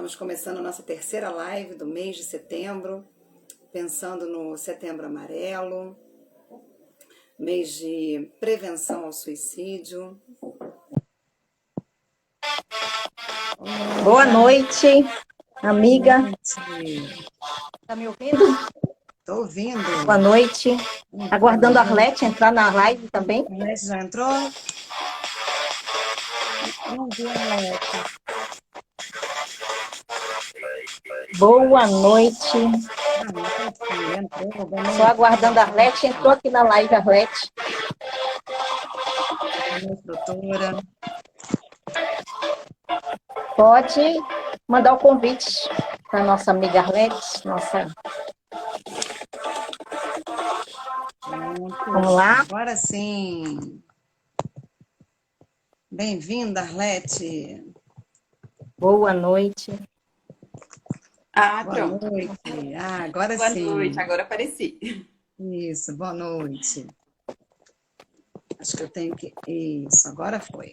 Estamos começando a nossa terceira live do mês de setembro, pensando no Setembro Amarelo, mês de prevenção ao suicídio. Boa noite, amiga. Boa noite. Tá me ouvindo? Estou ouvindo. Boa noite. Aguardando a Arlete entrar na live também. A Arlete já entrou? Não vi a Arlete. Boa noite. Entrou. Só aguardando a Arlete. Entrou aqui na live, Arlete. Boa noite, doutora. Pode mandar o convite para a nossa amiga Arlete. Vamos lá. Agora sim. Bem-vinda, Arlete. Boa noite. Boa Pronto. noite. Agora Boa sim. Boa noite, agora apareci. Isso, boa noite. Acho que eu tenho que... Isso, agora foi.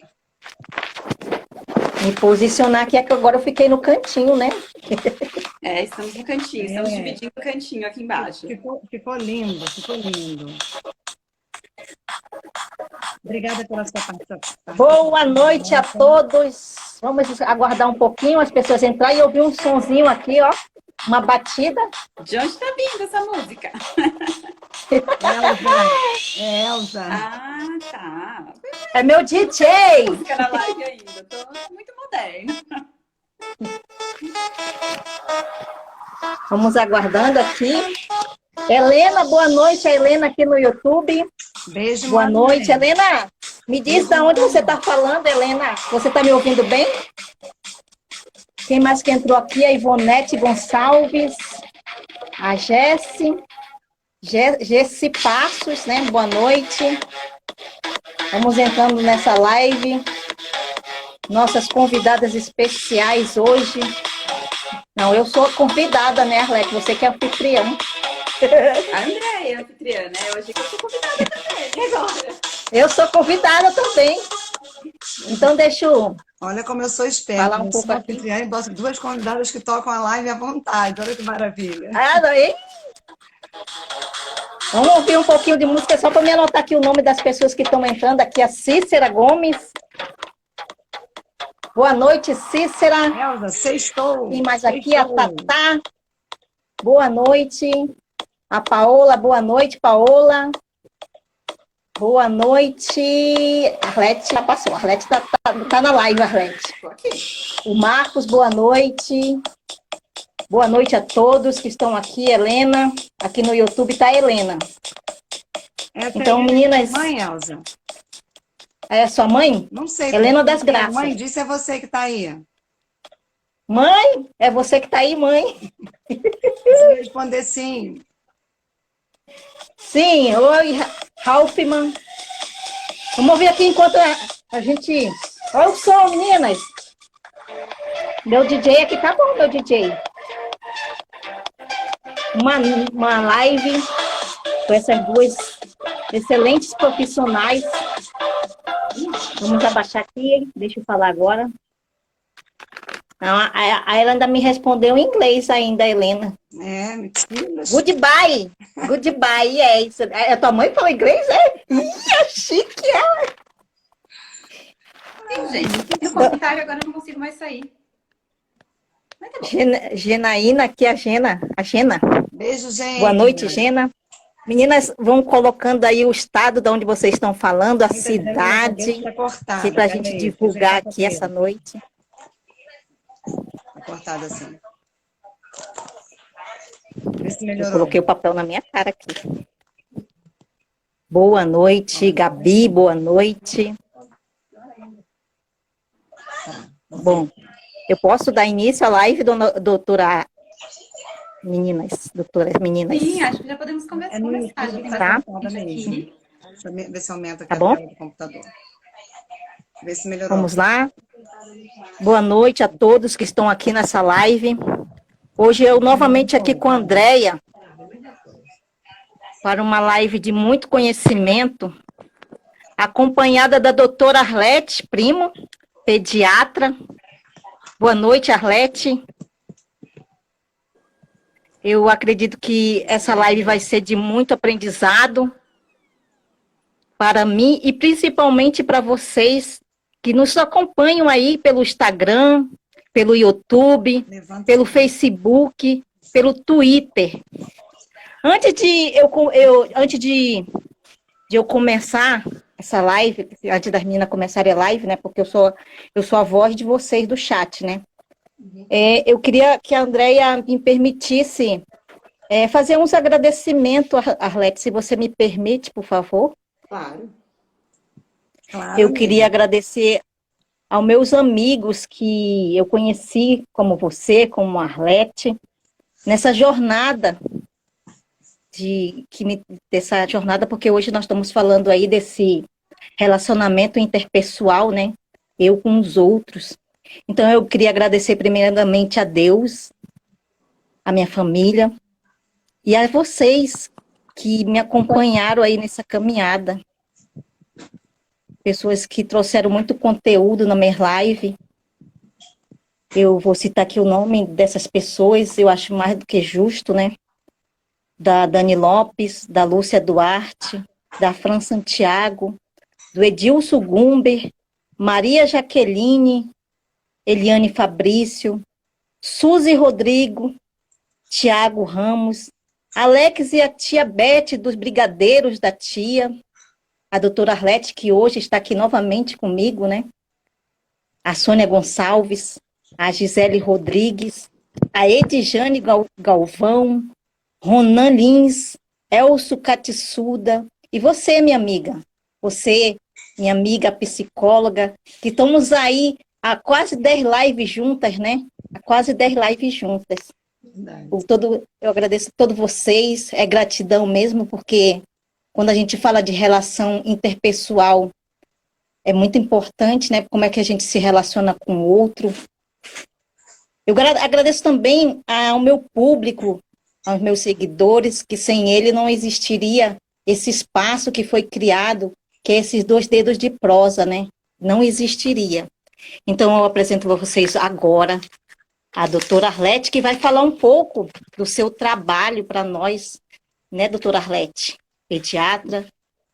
Me posicionar aqui, é que agora eu fiquei no cantinho, né? Estamos no cantinho, estamos dividindo o cantinho aqui embaixo. Ficou lindo, ficou lindo. Obrigada pela sua participação. Boa noite a todos. Vamos aguardar um pouquinho as pessoas entrarem e ouvir um sonzinho aqui, ó. Uma batida. De onde está vindo essa música? Elza. Tá. É meu DJ. Música na live ainda, tô muito moderna. Vamos aguardando aqui. Helena, boa noite. A Helena aqui no YouTube. Beijo, boa noite, Helena. Me diz de onde você está falando, Helena. Você está me ouvindo bem? Quem mais que entrou aqui? A Ivonete Gonçalves. A Jessi Passos, né? Boa noite. Vamos entrando nessa live. Nossas convidadas especiais hoje. Não, eu sou convidada, né, Arlete? Você que é anfitriã. A Andréia, anfitriã, né? Eu achei que eu sou convidada também. Agora. Eu sou convidada também. Então, deixa eu... Olha como eu sou esperta. Falar um pouco aqui. E boto duas convidadas que tocam a live à vontade. Olha que maravilha. Daí? Vamos ouvir um pouquinho de música só para me anotar aqui o nome das pessoas que estão entrando aqui. A Cícera Gomes. Boa noite, Cícera. Elza, sextou. Tem mais aqui a Tatá. Boa noite. A Paola, boa noite, Paola. Boa noite. A Arlete já passou. A Arlete tá na live, Arlete. O Marcos, boa noite. Boa noite a todos que estão aqui. Helena, aqui no YouTube tá a Helena. Então, meninas... Mãe, Elza? É sua mãe? Não sei. Helena das Graças. Mãe, disse é você que tá aí. Mãe? É você que tá aí, mãe? Você responder sim. Sim. Oi, Ralphman. Vamos ouvir aqui enquanto a gente... Olha o som, meninas. Meu DJ aqui tá bom, meu DJ. Uma live com essas duas excelentes profissionais. Vamos abaixar aqui, deixa eu falar agora. A Helena ainda me respondeu em inglês ainda, Helena. Mentira. Goodbye. Goodbye, é isso. A tua mãe fala inglês, é? Ih, chique ela. Sim, gente. No comentário agora eu não consigo mais sair. Mas tá bom. Genaína, aqui a Gena. Beijo, gente. Boa noite, Gena. Meninas, vão colocando aí o estado de onde vocês estão falando, a cidade, para a gente divulgar aqui essa noite. Tá cortada assim. Vê se melhorou. Eu coloquei o papel na minha cara aqui. Boa noite, Gabi, boa noite. Bom, eu posso dar início à live, doutora... doutoras meninas. Sim, acho que já podemos começar. Tá? Deixa eu ver se aumenta aqui tá a bom? tela do computador. Ver se melhorou. Vamos lá. Boa noite a todos que estão aqui nessa live. Hoje eu novamente aqui com a Andréia para uma live de muito conhecimento, acompanhada da doutora Arlete Primo, pediatra. Boa noite, Arlete. Eu acredito que essa live vai ser de muito aprendizado para mim e principalmente para vocês que nos acompanham aí pelo Instagram, pelo YouTube, pelo Facebook, pelo Twitter. Antes de eu começar essa live, antes das meninas começarem a live, né? Porque eu sou a voz de vocês do chat, né? Eu queria que a Andréia me permitisse fazer uns agradecimentos, Arlete, se você me permite, por favor. Claro. Claro, Eu queria amiga. agradecer aos meus amigos que eu conheci, como você, como a Arlete, nessa jornada dessa jornada, porque hoje nós estamos falando aí desse relacionamento interpessoal, né? Eu com os outros. Então eu queria agradecer primeiramente a Deus, a minha família e a vocês que me acompanharam aí nessa caminhada. Pessoas que trouxeram muito conteúdo na minha live. Eu vou citar aqui o nome dessas pessoas, eu acho mais do que justo, né? Da Dani Lopes, da Lúcia Duarte, da Fran Santiago, do Edilson Gumber, Maria Jaqueline, Eliane Fabrício, Suzy Rodrigo, Tiago Ramos, Alex e a tia Beth dos Brigadeiros da Tia, a doutora Arlete, que hoje está aqui novamente comigo, né? A Sônia Gonçalves, a Gisele Rodrigues, a Edjane Galvão, Ronan Lins, Elcio Catissuda, e você, minha amiga, você, minha amiga psicóloga, que estamos aí há quase 10 lives juntas, né? Há quase 10 lives juntas. Eu agradeço a todos vocês, é gratidão mesmo, porque quando a gente fala de relação interpessoal, é muito importante, né? Como é que a gente se relaciona com o outro. Eu agradeço também ao meu público, aos meus seguidores, que sem ele não existiria esse espaço que foi criado, que é esses 2 dedos de prosa, né? Não existiria. Então, eu apresento a vocês agora a doutora Arlete, que vai falar um pouco do seu trabalho para nós, né, doutora Arlete? Pediatra,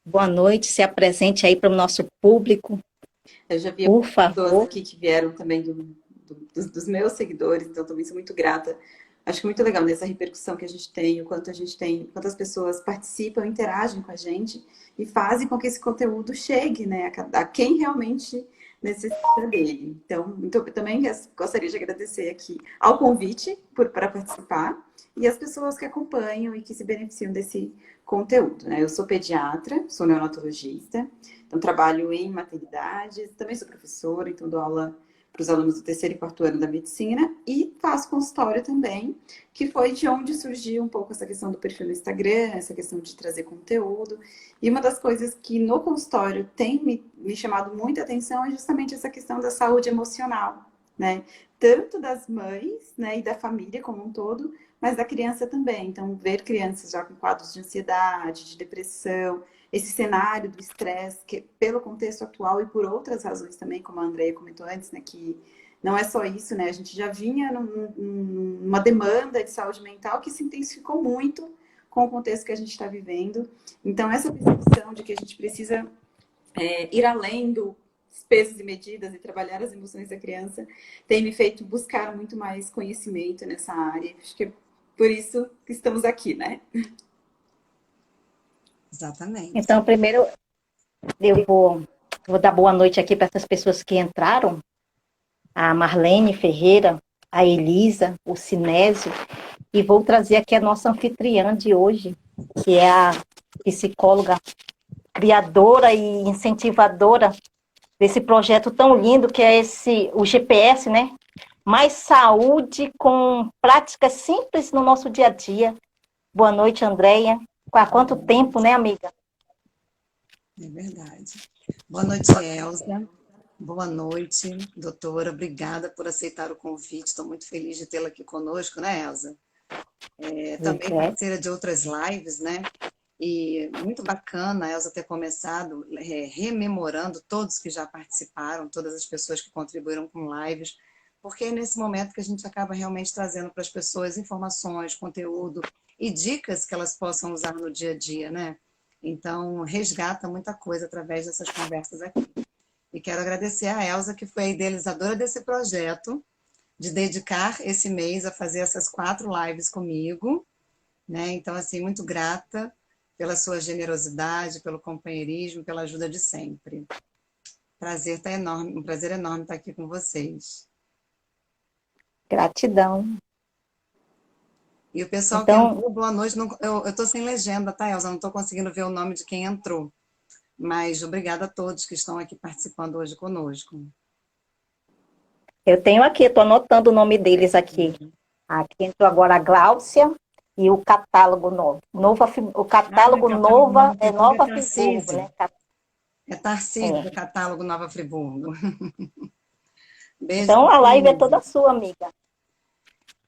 boa noite, se apresente aí para o nosso público, Eu já vi por pessoas favor. aqui que vieram também dos meus seguidores, então também sou muito grata. Acho que muito legal nessa repercussão que a gente tem, o quanto a gente tem, quantas pessoas participam, interagem com a gente e fazem com que esse conteúdo chegue, né, a quem realmente necessita dele. Então, eu também gostaria de agradecer aqui ao convite para participar e as pessoas que acompanham e que se beneficiam desse conteúdo, né? Eu sou pediatra, sou neonatologista, então trabalho em maternidade, também sou professora, então dou aula para os alunos do 3º e 4º ano da medicina e faço consultório também, que foi de onde surgiu um pouco essa questão do perfil no Instagram, essa questão de trazer conteúdo. E uma das coisas que no consultório tem me chamado muita atenção é justamente essa questão da saúde emocional, né? Tanto das mães, né, e da família como um todo, mas da criança também. Então, ver crianças já com quadros de ansiedade, de depressão, esse cenário do estresse, que pelo contexto atual e por outras razões também, como a Andrea comentou antes, né, que não é só isso, né, a gente já vinha numa demanda de saúde mental que se intensificou muito com o contexto que a gente está vivendo. Então, essa percepção de que a gente precisa ir além dos pesos e medidas e trabalhar as emoções da criança tem me feito buscar muito mais conhecimento nessa área. Acho que é por isso que estamos aqui, né? Exatamente. Então, primeiro, eu vou dar boa noite aqui para essas pessoas que entraram, a Marlene Ferreira, a Elisa, o Sinésio, e vou trazer aqui a nossa anfitriã de hoje, que é a psicóloga criadora e incentivadora desse projeto tão lindo que é o GPS, né? Mais saúde com práticas simples no nosso dia a dia. Boa noite, Andréia. Há quanto tempo, né, amiga? É verdade. Boa noite, Elza. Boa noite, doutora. Obrigada por aceitar o convite. Estou muito feliz de tê-la aqui conosco, né, Elza? Também parceira de outras lives, né? E muito bacana a Elza ter começado rememorando todos que já participaram, todas as pessoas que contribuíram com lives, porque é nesse momento que a gente acaba realmente trazendo para as pessoas informações, conteúdo e dicas que elas possam usar no dia a dia, né? Então, resgata muita coisa através dessas conversas aqui. E quero agradecer a Elza, que foi a idealizadora desse projeto, de dedicar esse mês a fazer essas 4 lives comigo, né? Então, assim, muito grata pela sua generosidade, pelo companheirismo, pela ajuda de sempre. Prazer tá enorme, um prazer enorme estar aqui com vocês. Gratidão. E o pessoal que Então, entrou, boa noite. Eu estou sem legenda, tá, Elza? Não estou conseguindo ver o nome de quem entrou. Mas obrigada a todos que estão aqui participando hoje conosco. eu tenho aqui, estou anotando o nome deles aqui. Aqui entrou agora a Gláucia e o catálogo novo. O catálogo Catálogo Nova Nova é Friburgo é Nova Friburgo, Tarcísio. né? É Tarcísio do É. catálogo Nova Friburgo. Beijo, Então a live é Tarcísio. toda sua, amiga.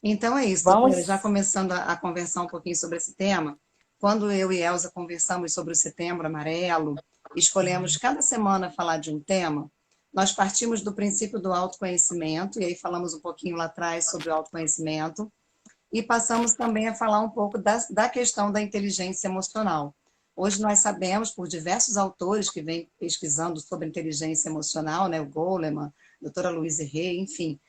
Então é isso, doutora. Já Vamos. começando a conversar um pouquinho sobre esse tema, quando eu e Elza conversamos sobre o Setembro Amarelo, escolhemos cada semana falar de um tema, nós partimos do princípio do autoconhecimento, e aí falamos um pouquinho lá atrás sobre o autoconhecimento, e passamos também a falar um pouco da questão da inteligência emocional. Hoje nós sabemos, por diversos autores que vêm pesquisando sobre inteligência emocional, né, o Goleman, a doutora Louise Hay, enfim,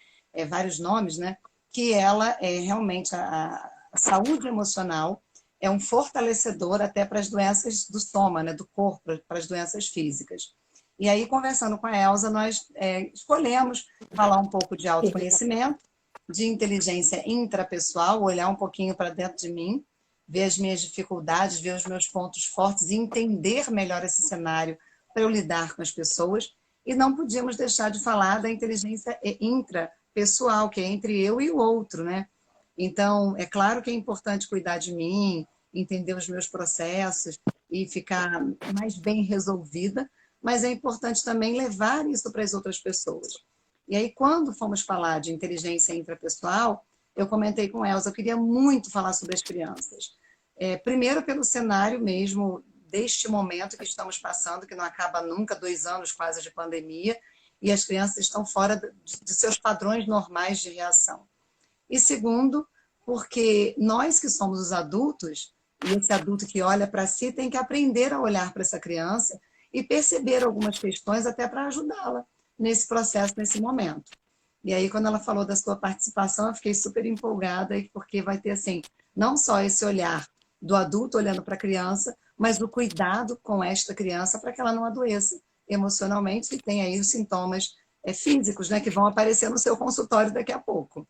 vários nomes, né, que ela é realmente a saúde emocional é um fortalecedor até para as doenças do soma, né, do corpo, para as doenças físicas. E aí, conversando com a Elza, nós escolhemos falar um pouco de autoconhecimento, de inteligência intrapessoal, olhar um pouquinho para dentro de mim, ver as minhas dificuldades, ver os meus pontos fortes e entender melhor esse cenário para eu lidar com as pessoas. E não podíamos deixar de falar da inteligência intrapessoal, que é entre eu e o outro, né? Então, é claro que é importante cuidar de mim, entender os meus processos e ficar mais bem resolvida, mas é importante também levar isso para as outras pessoas. E aí, quando fomos falar de inteligência intrapessoal, eu comentei com Elza, eu queria muito falar sobre as crianças. Primeiro, pelo cenário mesmo deste momento que estamos passando, que não acaba nunca, 2 anos quase de pandemia, e as crianças estão fora de seus padrões normais de reação. E segundo, porque nós que somos os adultos, e esse adulto que olha para si tem que aprender a olhar para essa criança e perceber algumas questões até para ajudá-la nesse processo, nesse momento. E aí, quando ela falou da sua participação, eu fiquei super empolgada, porque vai ter, assim, não só esse olhar do adulto olhando para a criança, mas o cuidado com esta criança para que ela não adoeça emocionalmente e tenha aí os sintomas físicos, né, que vão aparecer no seu consultório daqui a pouco.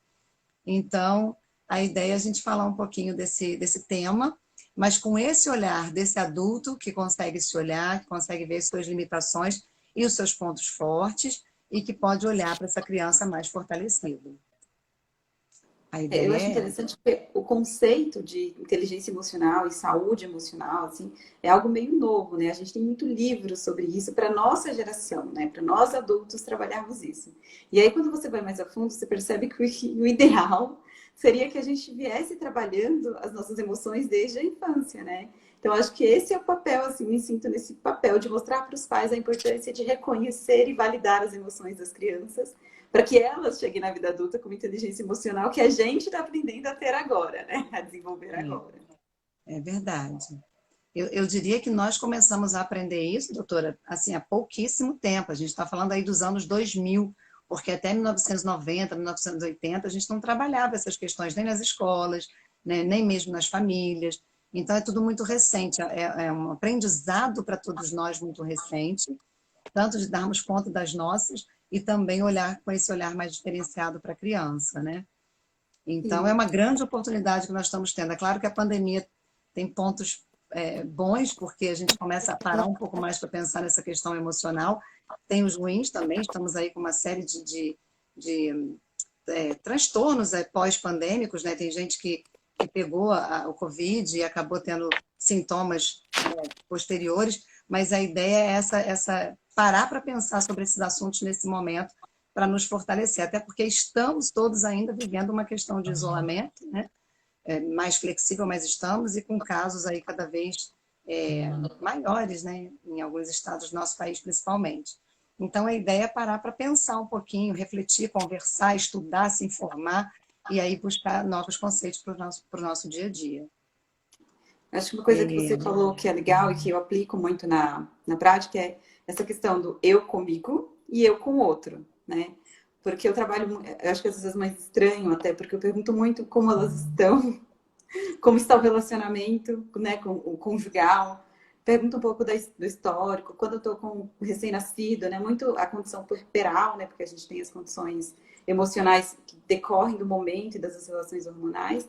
Então, a ideia é a gente falar um pouquinho desse tema, mas com esse olhar desse adulto que consegue se olhar, que consegue ver suas limitações e os seus pontos fortes, e que pode olhar para essa criança mais fortalecida. A Eu ideia acho é... interessante porque o conceito de inteligência emocional e saúde emocional, assim, é algo meio novo, né? A gente tem muito livro sobre isso para nossa geração, né? Para nós adultos trabalharmos isso. E aí, quando você vai mais a fundo, você percebe que o ideal seria que a gente viesse trabalhando as nossas emoções desde a infância, né? Então, acho que esse é o papel, assim, me sinto nesse papel de mostrar para os pais a importância de reconhecer e validar as emoções das crianças para que elas cheguem na vida adulta com uma inteligência emocional que a gente está aprendendo a ter agora, né? A desenvolver agora. É verdade. Eu diria que nós começamos a aprender isso, doutora, assim, há pouquíssimo tempo. A gente está falando aí dos anos 2000, porque até 1990, 1980, a gente não trabalhava essas questões nem nas escolas, né, nem mesmo nas famílias. Então, é tudo muito recente. É um aprendizado para todos nós muito recente, tanto de darmos conta das nossas e também olhar com esse olhar mais diferenciado para a criança, né? Então, é Sim. uma grande oportunidade que nós estamos tendo. É claro que a pandemia tem pontos bons, porque a gente começa a parar um pouco mais para pensar nessa questão emocional. Tem os ruins também, estamos aí com uma série de transtornos pós-pandêmicos, né? Tem gente que pegou o Covid e acabou tendo sintomas posteriores, mas a ideia é essa parar para pensar sobre esses assuntos nesse momento, para nos fortalecer, até porque estamos todos ainda vivendo uma questão de isolamento, né? Mais flexível, mas estamos, e com casos aí cada vez maiores, né? Em alguns estados do nosso país, principalmente. Então, a ideia é parar para pensar um pouquinho, refletir, conversar, estudar, se informar e aí buscar novos conceitos para o noso dia a dia. Acho que uma coisa que você falou que é legal e que eu aplico muito na prática é essa questão do eu comigo e eu com o outro, né? Porque eu trabalho, eu acho que às vezes é mais estranho até, porque eu pergunto muito como elas estão, como está o relacionamento, né, com o conjugal. Pergunto um pouco do histórico, quando eu estou com o recém-nascido, né, muito a condição puerperal, né, porque a gente tem as condições emocionais que decorrem do momento e das relações hormonais.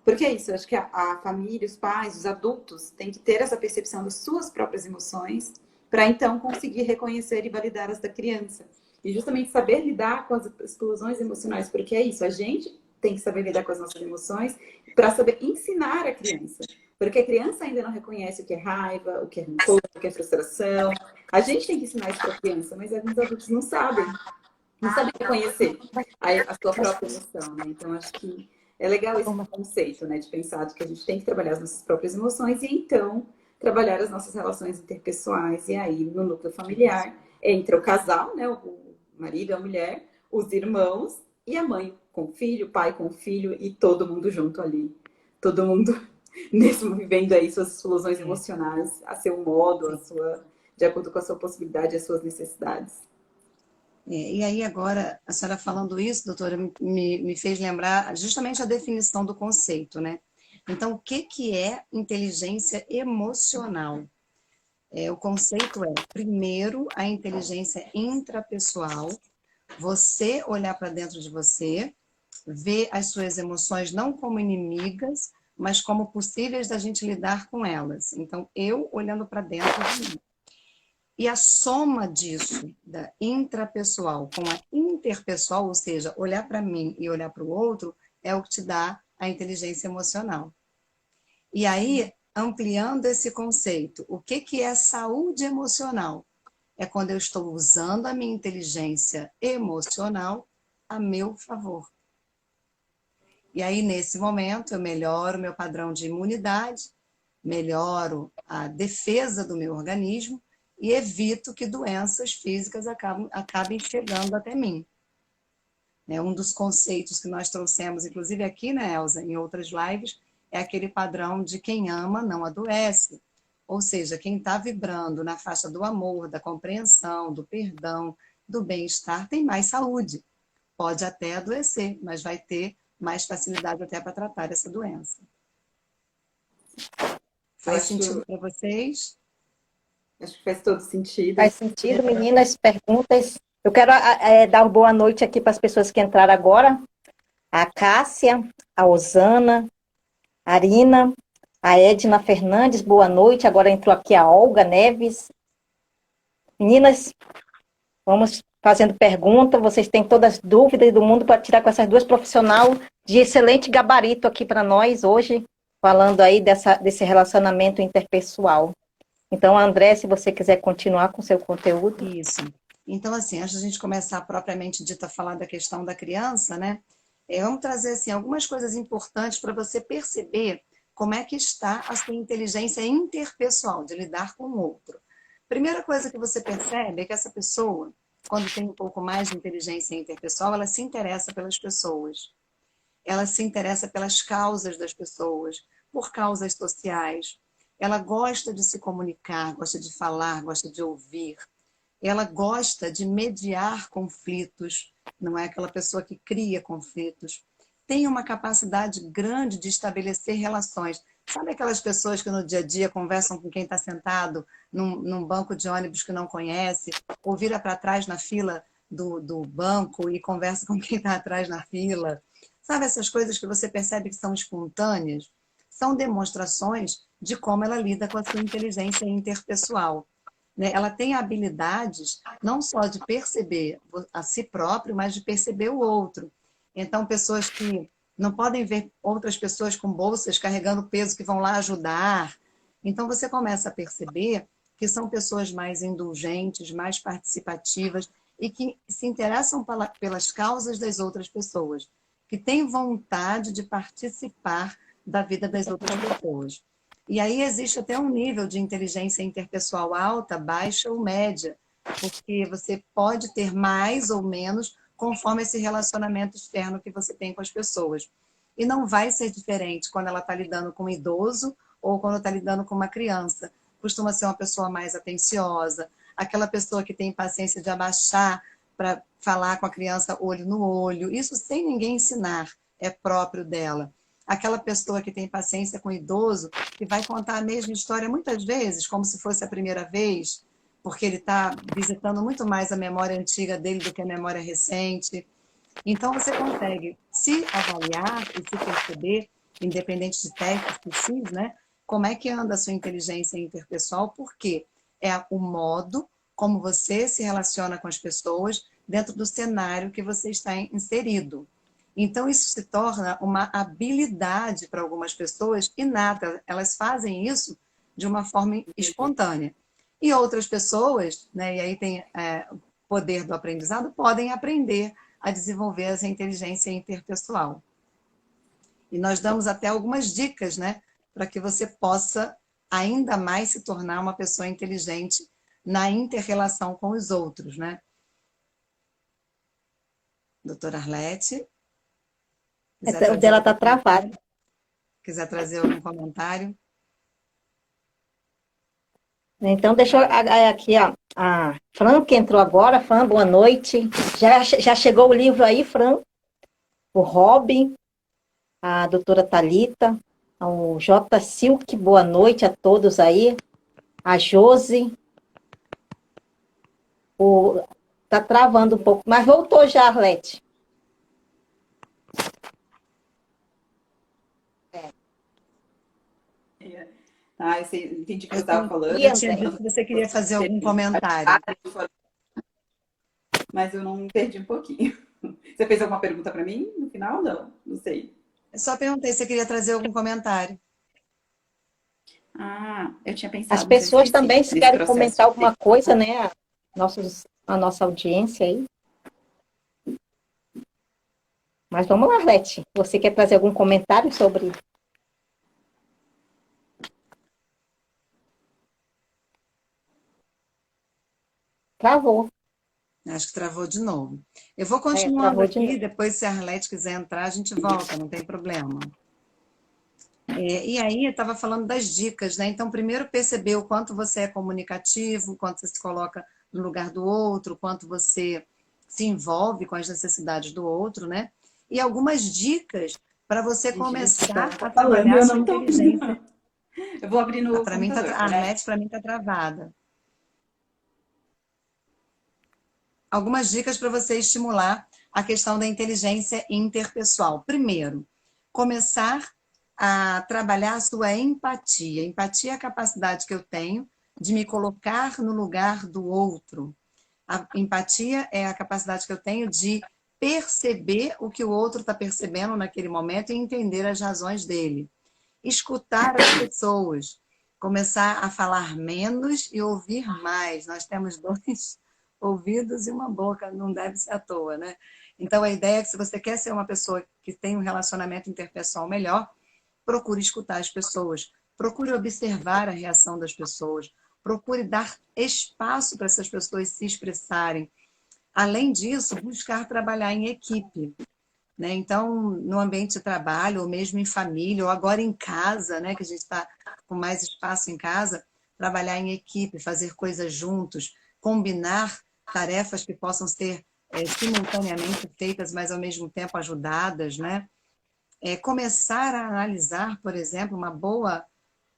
Porque é isso, eu acho que a família, os pais, os adultos têm que ter essa percepção das suas próprias emoções para então conseguir reconhecer e validar as da criança. E justamente saber lidar com as explosões emocionais, porque é isso, a gente tem que saber lidar com as nossas emoções para saber ensinar a criança. Porque a criança ainda não reconhece o que é raiva, o que é rancor, o que é frustração. A gente tem que ensinar isso para a criança, mas alguns adultos não sabem reconhecer a sua própria emoção, né? Então, acho que é legal esse conceito, né, de pensar que a gente tem que trabalhar as nossas próprias emoções e, então, trabalhar as nossas relações interpessoais. E aí, no núcleo familiar, entre o casal, né, o marido e a mulher, os irmãos e a mãe com o filho, o pai com o filho e todo mundo junto ali. Todo mundo vivendo aí suas explosões emocionais a seu modo, de acordo com a sua possibilidade e as suas necessidades. E aí agora, a senhora falando isso, doutora, me fez lembrar justamente a definição do conceito, né? Então, o que é inteligência emocional? O conceito é, primeiro, a inteligência intrapessoal, você olhar para dentro de você, ver as suas emoções não como inimigas, mas como possíveis da gente lidar com elas. Então, eu olhando para dentro de mim. E a soma disso, da intrapessoal com a interpessoal, ou seja, olhar para mim e olhar para o outro, é o que te dá a inteligência emocional. E aí, ampliando esse conceito, o que é saúde emocional? É quando eu estou usando a minha inteligência emocional a meu favor. E aí, nesse momento, eu melhoro meu padrão de imunidade, melhoro a defesa do meu organismo e evito que doenças físicas acabem chegando até mim. Um dos conceitos que nós trouxemos, inclusive aqui, né, Elza, em outras lives, é aquele padrão de quem ama não adoece. Ou seja, quem está vibrando na faixa do amor, da compreensão, do perdão, do bem-estar, tem mais saúde. Pode até adoecer, mas vai ter mais facilidade até para tratar essa doença. Faz sentido para vocês? Acho que faz todo sentido. Faz sentido, meninas, perguntas. Eu quero dar uma boa noite aqui para as pessoas que entraram agora. A Cássia, a Osana, a Arina, a Edna Fernandes, boa noite. Agora entrou aqui a Olga Neves. Meninas, vamos fazendo pergunta. Vocês têm todas as dúvidas do mundo para tirar com essas duas profissionais de excelente gabarito aqui para nós hoje, falando aí desse relacionamento interpessoal. Então, André, se você quiser continuar com o seu conteúdo. Isso. Então, assim, antes da gente começar propriamente dita a falar da questão da criança, né? Vamos trazer, assim, algumas coisas importantes para você perceber como é que está a sua inteligência interpessoal, de lidar com o outro. Primeira coisa que você percebe é que essa pessoa, quando tem um pouco mais de inteligência interpessoal, ela se interessa pelas pessoas. Ela se interessa pelas causas das pessoas, por causas sociais. Ela gosta de se comunicar, gosta de falar, gosta de ouvir. Ela gosta de mediar conflitos, não é aquela pessoa que cria conflitos. Tem uma capacidade grande de estabelecer relações. Sabe aquelas pessoas que no dia a dia conversam com quem está sentado num banco de ônibus que não conhece, ou vira para trás na fila do banco e conversa com quem está atrás na fila? Sabe essas coisas que você percebe que são espontâneas? São demonstrações de como ela lida com a sua inteligência interpessoal. Ela tem habilidades não só de perceber a si próprio, mas de perceber o outro. Então, pessoas que não podem ver outras pessoas com bolsas carregando peso que vão lá ajudar. Então, você começa a perceber que são pessoas mais indulgentes, mais participativas e que se interessam pelas causas das outras pessoas, que têm vontade de participar da vida das outras pessoas. E aí existe até um nível de inteligência interpessoal alta, baixa ou média. porque você pode ter mais ou menos conforme esse relacionamento externo que você tem com as pessoas. E não vai ser diferente quando ela está lidando com um idoso ou quando está lidando com uma criança. Costuma ser uma pessoa mais atenciosa, aquela pessoa que tem paciência de abaixar para falar com a criança olho no olho. Isso sem ninguém ensinar, é próprio dela. Aquela pessoa que tem paciência com o idoso, que vai contar a mesma história muitas vezes, como se fosse a primeira vez, porque ele está visitando muito mais a memória antiga dele do que a memória recente. Então, você consegue se avaliar e se perceber, independente de testes que fiz, né? Como é que anda a sua inteligência interpessoal, porque é o modo como você se relaciona com as pessoas dentro do cenário que você está inserido. Então, isso se torna uma habilidade para algumas pessoas inata. Elas fazem isso de uma forma espontânea. E outras pessoas, né, e aí tem o poder do aprendizado, podem aprender a desenvolver essa inteligência interpessoal. E nós damos até algumas dicas, né, para que você possa ainda mais se tornar uma pessoa inteligente na inter-relação com os outros, né? Doutora Arlete, O dela está travado. Quiser trazer algum comentário? Então, deixa eu aqui, ó. A Fran, que entrou agora. Fran, boa noite. Já chegou o livro aí, Fran? O Robin, a doutora Thalita, o J. Silk, boa noite a todos aí. A Josi. Tá travando um pouco, mas voltou já, Arlete. Ah, eu entendi o que você estava falando. Eu tinha dito que você queria fazer algum comentário. Mas eu não perdi um pouquinho. Você fez alguma pergunta para mim no final? Não, não sei. Eu só perguntei se você queria trazer algum comentário. Ah, eu tinha pensado. As pessoas também, se querem comentar alguma coisa, né? A nossa audiência aí. Mas vamos lá, Arlete. Você quer trazer algum comentário sobre... Travou. Acho que travou de novo. Eu vou continuando aqui, depois se a Arlete quiser entrar, a gente volta, não tem problema. E aí, eu estava falando das dicas, né? Então, primeiro perceber o quanto você é comunicativo, o quanto você se coloca no lugar do outro, o quanto você se envolve com as necessidades do outro, né? E algumas dicas para você começar a trabalhar a sua inteligência. Eu vou abrir no computador. A Arlete, para mim, está travada. Algumas dicas para você estimular a questão da inteligência interpessoal. Primeiro, começar a trabalhar a sua empatia. Empatia é a capacidade que eu tenho de me colocar no lugar do outro. A empatia é a capacidade que eu tenho de perceber o que o outro está percebendo naquele momento e entender as razões dele. Escutar as pessoas. Começar a falar menos e ouvir mais. Nós temos dois ouvidos e uma boca, não deve ser à toa, né? Então, a ideia é que se você quer ser uma pessoa que tem um relacionamento interpessoal melhor, procure escutar as pessoas, procure observar a reação das pessoas, procure dar espaço para essas pessoas se expressarem. Além disso, buscar trabalhar em equipe, né? Então, no ambiente de trabalho, ou mesmo em família, ou agora em casa, né? Que a gente está com mais espaço em casa, trabalhar em equipe, fazer coisas juntos, combinar tarefas que possam ser simultaneamente feitas, mas ao mesmo tempo ajudadas, né? Começar a analisar, por exemplo,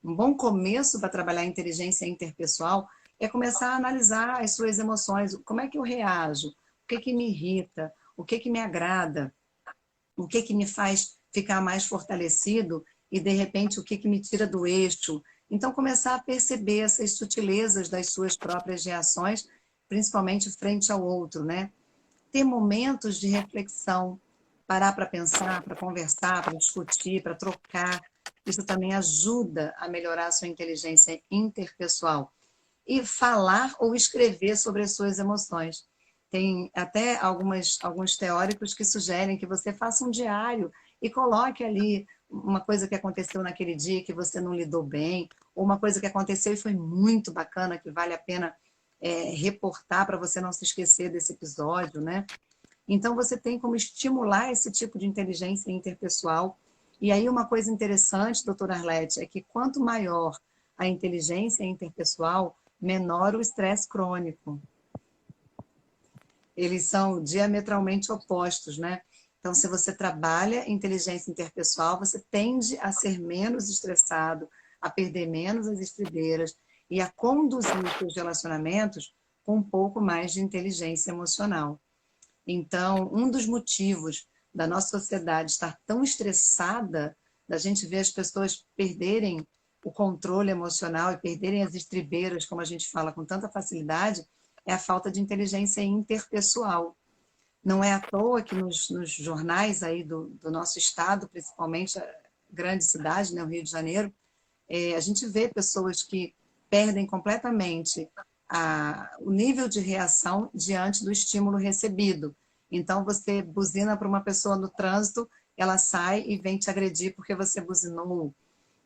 um bom começo para trabalhar a inteligência interpessoal é começar a analisar as suas emoções. Como é que eu reajo? O que que me irrita? O que que me agrada? O que que me faz ficar mais fortalecido? E, de repente, o que que me tira do eixo? Então, começar a perceber essas sutilezas das suas próprias reações, principalmente frente ao outro, né? Ter momentos de reflexão, parar para pensar, para conversar, para discutir, para trocar. Isso também ajuda a melhorar a sua inteligência interpessoal. E falar ou escrever sobre as suas emoções. Tem até alguns teóricos que sugerem que você faça um diário e coloque ali uma coisa que aconteceu naquele dia que você não lidou bem, ou uma coisa que aconteceu e foi muito bacana, que vale a pena reportar para você não se esquecer desse episódio, né? Então, você tem como estimular esse tipo de inteligência interpessoal. E aí, uma coisa interessante, doutora Arlete, é que quanto maior a inteligência interpessoal, menor o estresse crônico. Eles são diametralmente opostos, né? Então, se você trabalha inteligência interpessoal, você tende a ser menos estressado, a perder menos as estribeiras e a conduzir os seus relacionamentos com um pouco mais de inteligência emocional. Então, um dos motivos da nossa sociedade estar tão estressada, da gente ver as pessoas perderem o controle emocional e perderem as estribeiras, como a gente fala com tanta facilidade, é a falta de inteligência interpessoal. Não é à toa que nos jornais aí do nosso estado, principalmente a grande cidade, né, o Rio de Janeiro, a gente vê pessoas que perdem completamente o nível de reação diante do estímulo recebido. Então, você buzina para uma pessoa no trânsito, ela sai e vem te agredir porque você buzinou.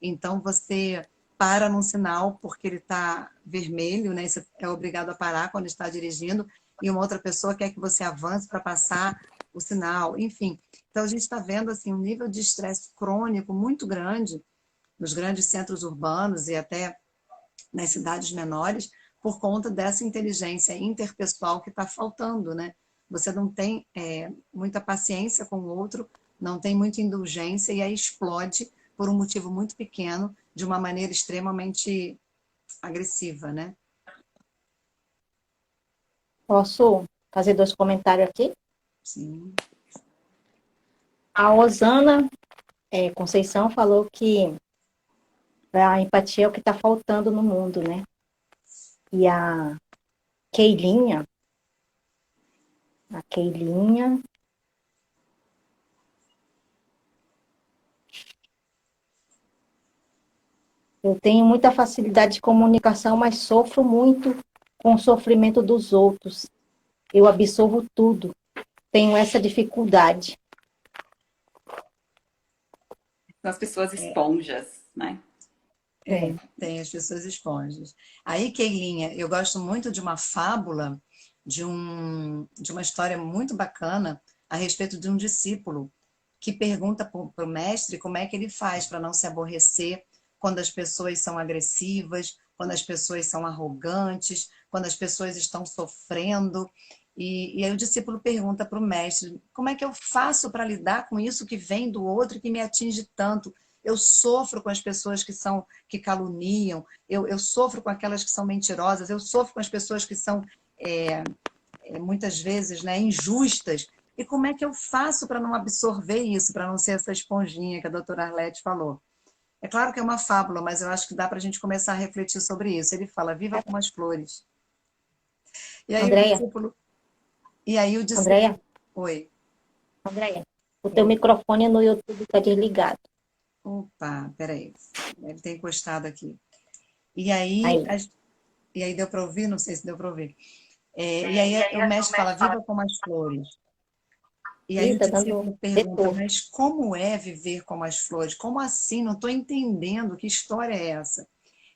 Então, você para num sinal porque ele está vermelho, né? Você é obrigado a parar quando está dirigindo, e uma outra pessoa quer que você avance para passar o sinal. Enfim, então a gente está vendo assim, um nível de estresse crônico muito grande nos grandes centros urbanos e até nas cidades menores, por conta dessa inteligência interpessoal que está faltando, né? Você não tem muita paciência com o outro, não tem muita indulgência e aí explode por um motivo muito pequeno, de uma maneira extremamente agressiva, né? Posso fazer 2 comentários aqui? Sim. A Osana Conceição falou que a empatia é o que está faltando no mundo, né? E a Keilinha, eu tenho muita facilidade de comunicação, mas sofro muito com o sofrimento dos outros. Eu absorvo tudo. Tenho essa dificuldade. São as pessoas esponjas, né? Tem as pessoas esponjas. Aí, Keilinha, eu gosto muito de uma fábula, de uma história muito bacana a respeito de um discípulo que pergunta para o mestre como é que ele faz para não se aborrecer quando as pessoas são agressivas, quando as pessoas são arrogantes, quando as pessoas estão sofrendo. E aí o discípulo pergunta para o mestre, como é que eu faço para lidar com isso que vem do outro e que me atinge tanto? Eu sofro com as pessoas que caluniam, eu sofro com aquelas que são mentirosas, eu sofro com as pessoas que são muitas vezes, né, injustas. E como é que eu faço para não absorver isso, para não ser essa esponjinha que a doutora Arlete falou? É claro que é uma fábula, mas eu acho que dá para a gente começar a refletir sobre isso. Ele fala, viva como as flores. E aí Andréia, o discípulo... Andréia, Oi. Andréia, o teu microfone no YouTube está desligado. Opa, peraí. Ele tem encostado aqui. E aí, Aí. e aí deu para ouvir? Não sei se deu para ouvir. E aí o mestre fala, viva como as flores. E aí o Tá dando discípulo pergunta, retorno. mas como é viver como as flores? Como assim? Não estou entendendo, que história é essa?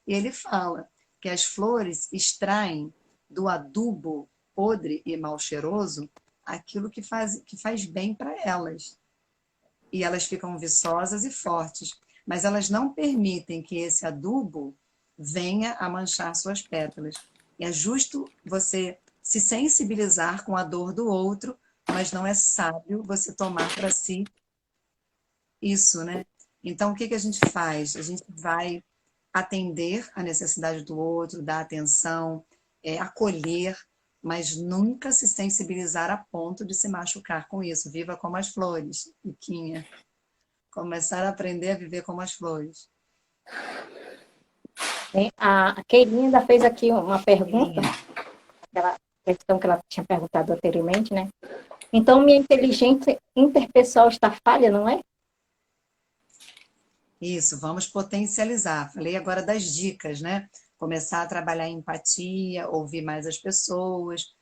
E ele fala que as flores extraem do adubo podre e mal cheiroso aquilo que faz bem para elas. E elas ficam viçosas e fortes, mas elas não permitem que esse adubo venha a manchar suas pétalas. E é justo você se sensibilizar com a dor do outro, mas não é sábio você tomar para si isso, né? Então, o que a gente faz? A gente vai atender a necessidade do outro, dar atenção, acolher, mas nunca se sensibilizar a ponto de se machucar com isso. Viva como as flores, Iquinha. Começar a aprender a viver como as flores. A Keilinha ainda fez aqui uma pergunta, aquela questão que ela tinha perguntado anteriormente, né? Então, minha inteligência interpessoal está falha, não é? Isso, vamos potencializar. Falei agora das dicas, né? Começar a trabalhar a empatia, ouvir mais as pessoas,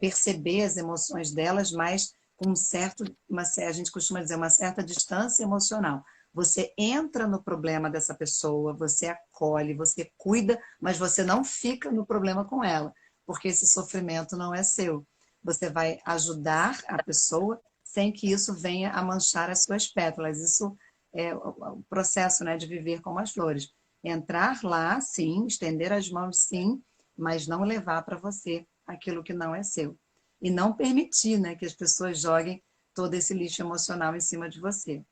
perceber as emoções delas, mas com a gente costuma dizer, uma certa distância emocional. Você entra no problema dessa pessoa, você acolhe, você cuida, mas você não fica no problema com ela. porque esse sofrimento não é seu. Você vai ajudar a pessoa sem que isso venha a manchar as suas pétalas. Isso é o processo, né, de viver como as flores. Entrar lá, sim, estender as mãos, sim, mas não levar para você aquilo que não é seu. E não permitir, né, que as pessoas joguem todo esse lixo emocional em cima de você.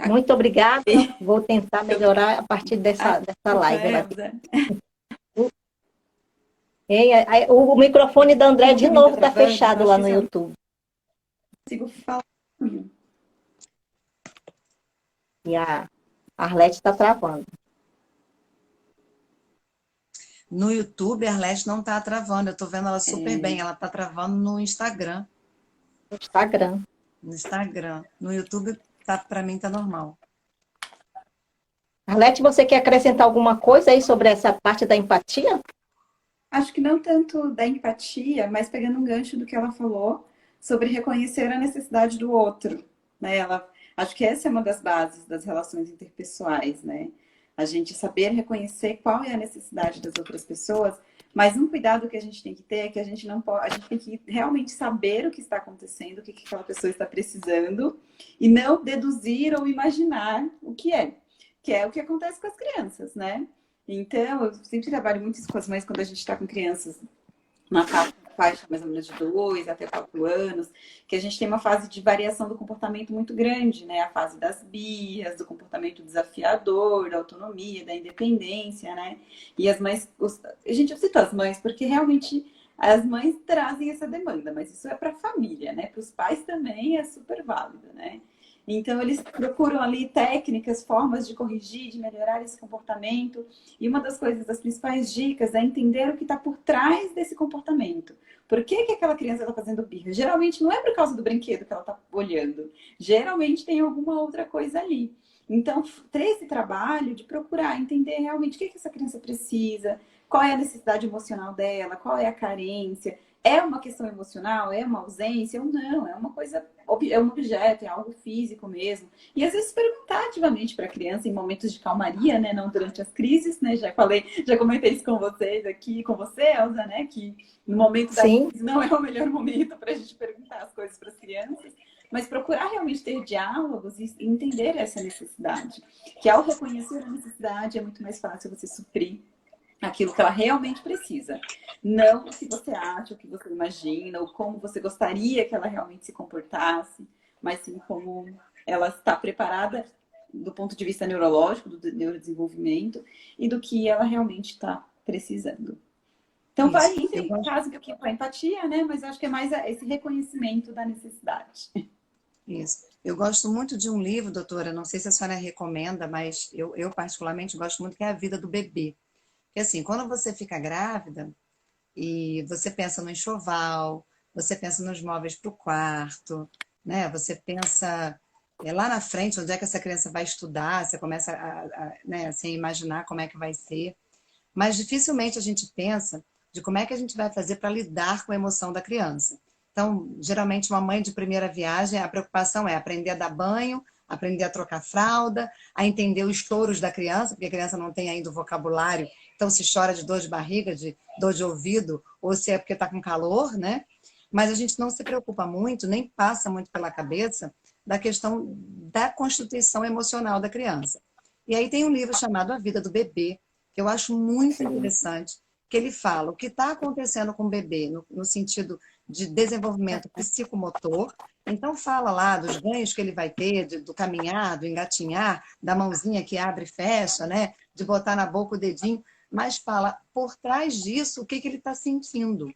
Muito obrigada. Vou tentar melhorar a partir dessa live. Elza. O microfone da André de novo está travando, fechado lá no YouTube. Consigo falar. E a Arlete está travando. No YouTube, a Arlete não está travando. Eu estou vendo ela super bem. Ela está travando no Instagram. Instagram. No Instagram. No YouTube, tá, para mim, tá normal. Arlete, você quer acrescentar alguma coisa aí sobre essa parte da empatia? Acho que não tanto da empatia, mas pegando um gancho do que ela falou sobre reconhecer a necessidade do outro, né? Acho que essa é uma das bases das relações interpessoais, né? A gente saber reconhecer qual é a necessidade das outras pessoas, mas um cuidado que a gente tem que ter é que a gente não pode, a gente tem que realmente saber o que está acontecendo, o que aquela pessoa está precisando, e não deduzir ou imaginar o que é o que acontece com as crianças, né? Então, eu sempre trabalho muito isso com as mães quando a gente está com crianças na faixa mais ou menos de 2 até 4 anos, que a gente tem uma fase de variação do comportamento muito grande, né? A fase das birras, do comportamento desafiador, da autonomia, da independência, né? E as mães, eu cito as mães porque realmente as mães trazem essa demanda, mas isso é para a família, né? Para os pais também é super válido, né? Então, eles procuram ali técnicas, formas de corrigir, de melhorar esse comportamento. E uma das coisas, das principais dicas é entender o que está por trás desse comportamento. Por que aquela criança está fazendo birra? Geralmente não é por causa do brinquedo que ela está olhando. Geralmente tem alguma outra coisa ali. Então, ter esse trabalho de procurar entender realmente o que essa criança precisa, qual é a necessidade emocional dela, qual é a carência. É uma questão emocional? É uma ausência? Ou não? É uma coisa, é um objeto, é algo físico mesmo. E às vezes perguntar ativamente para a criança em momentos de calmaria, né? Não durante as crises, né? Já comentei isso com vocês aqui, com você, Elza, né? Que no momento da crise não é o melhor momento para a gente perguntar as coisas para as crianças. Mas procurar realmente ter diálogos e entender essa necessidade. Que ao reconhecer a necessidade é muito mais fácil você suprir aquilo que ela realmente precisa. Não o que você acha, o que você imagina, ou como você gostaria que ela realmente se comportasse, mas sim como ela está preparada do ponto de vista neurológico, do neurodesenvolvimento, e do que ela realmente está precisando. Então, vai em caso um pouquinho com a empatia, né? Mas eu acho que é mais esse reconhecimento da necessidade. Isso. Eu gosto muito de um livro, doutora, não sei se a senhora recomenda, mas eu particularmente gosto muito, que é A Vida do Bebê. Porque assim, quando você fica grávida e você pensa no enxoval, você pensa nos móveis para o quarto, né? Você pensa lá na frente, onde é que essa criança vai estudar, você começa né, assim, imaginar como é que vai ser. Mas dificilmente a gente pensa de como é que a gente vai fazer para lidar com a emoção da criança. Então, geralmente, uma mãe de primeira viagem, a preocupação é aprender a dar banho, aprender a trocar fralda, a entender os choros da criança, porque a criança não tem ainda o vocabulário. Então, se chora de dor de barriga, de dor de ouvido, ou se é porque está com calor, né? Mas a gente não se preocupa muito, nem passa muito pela cabeça da questão da constituição emocional da criança. E aí tem um livro chamado A Vida do Bebê, que eu acho muito interessante, que ele fala o que está acontecendo com o bebê no sentido de desenvolvimento psicomotor. Então fala lá dos ganhos que ele vai ter, do caminhar, do engatinhar, da mãozinha que abre e fecha, né? De botar na boca o dedinho, mas fala por trás disso o que ele está sentindo.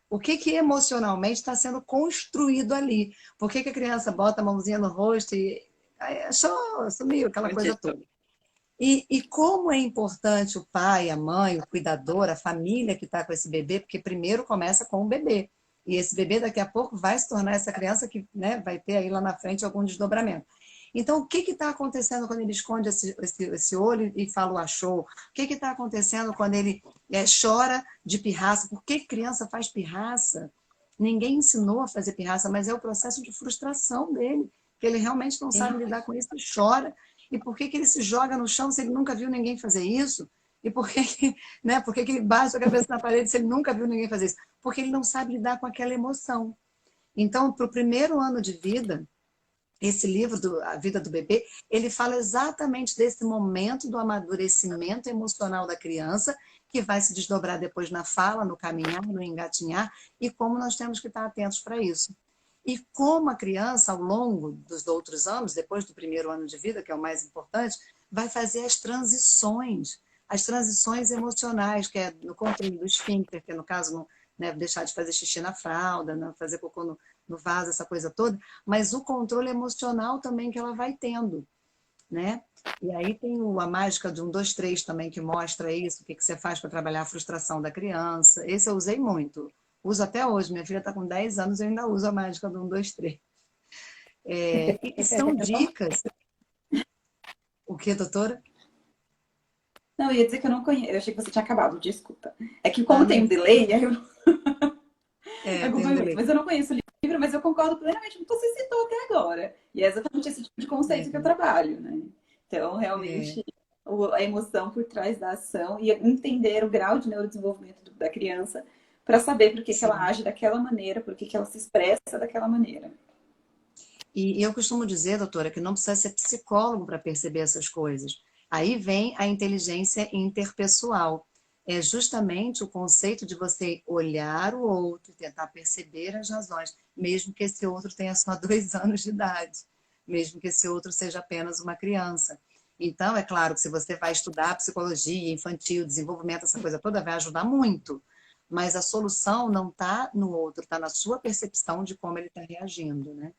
O que emocionalmente está sendo construído ali. Por que a criança bota a mãozinha no rosto e achou, sumiu, aquela coisa toda. E como é importante o pai, a mãe, o cuidador, a família que está com esse bebê, porque primeiro começa com o bebê. E esse bebê daqui a pouco vai se tornar essa criança que, né, vai ter aí lá na frente algum desdobramento. Então, o que está acontecendo quando ele esconde esse olho e fala o achou? O que está acontecendo quando ele chora de pirraça? Por que criança faz pirraça? Ninguém ensinou a fazer pirraça, mas é o processo de frustração dele, que ele realmente não sabe lidar com isso e chora. E por que ele se joga no chão se ele nunca viu ninguém fazer isso? E por que, né? Por que ele bate a cabeça na parede se ele nunca viu ninguém fazer isso? Porque ele não sabe lidar com aquela emoção. Então, para o primeiro ano de vida, esse livro, A Vida do Bebê, ele fala exatamente desse momento do amadurecimento emocional da criança, que vai se desdobrar depois na fala, no caminhar, no engatinhar, e como nós temos que estar atentos para isso. E como a criança, ao longo dos outros anos, depois do primeiro ano de vida, que é o mais importante, vai fazer as transições emocionais, que é no controle do esfíncter, que é, no caso, não, né, deixar de fazer xixi na fralda, não fazer cocô no vaso, essa coisa toda, mas o controle emocional também que ela vai tendo, né? E aí tem a mágica de 1, 2, 3 também, que mostra isso, o que você faz para trabalhar a frustração da criança. Esse eu usei muito. Uso até hoje. Minha filha está com 10 anos, eu ainda uso a mágica do 1, 2, 3. E são dicas. O que, doutora? Não, eu ia dizer que eu não conheço. Eu achei que você tinha acabado, desculpa. É que como tem um delay, aí eu não Tem um acompanho muito. delay. Mas eu não conheço o livro, mas eu concordo plenamente com o que você citou até agora. E é exatamente esse tipo de conceito que eu trabalho, né? Então, É, realmente, a emoção por trás da ação e entender o grau de neurodesenvolvimento da criança para saber por que que ela sim. age daquela maneira, por que que ela se expressa daquela maneira. E eu costumo dizer, doutora, que não precisa ser psicólogo para perceber essas coisas. Aí vem a inteligência interpessoal. É justamente o conceito de você olhar o outro e tentar perceber as razões, mesmo que esse outro tenha só 2 anos de idade, mesmo que esse outro seja apenas uma criança. Então, é claro que se você vai estudar psicologia infantil, desenvolvimento, essa coisa toda, vai ajudar muito. Mas a solução não está no outro, está na sua percepção de como ele está reagindo, né?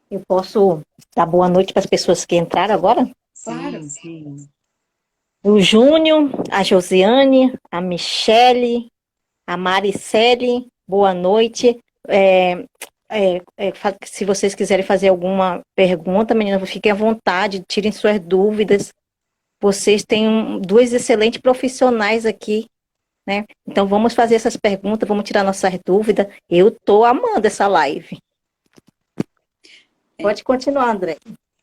Eu posso dar boa noite para as pessoas que entraram agora? Claro. Sim, sim. O Júnior, a Josiane, a Michele, a Maricele, boa noite. Se vocês quiserem fazer alguma pergunta, meninas, fiquem à vontade, tirem suas dúvidas. Vocês têm duas excelentes profissionais aqui, né? Então vamos fazer essas perguntas, vamos tirar nossas dúvidas. Eu tô amando essa live. Pode continuar, André.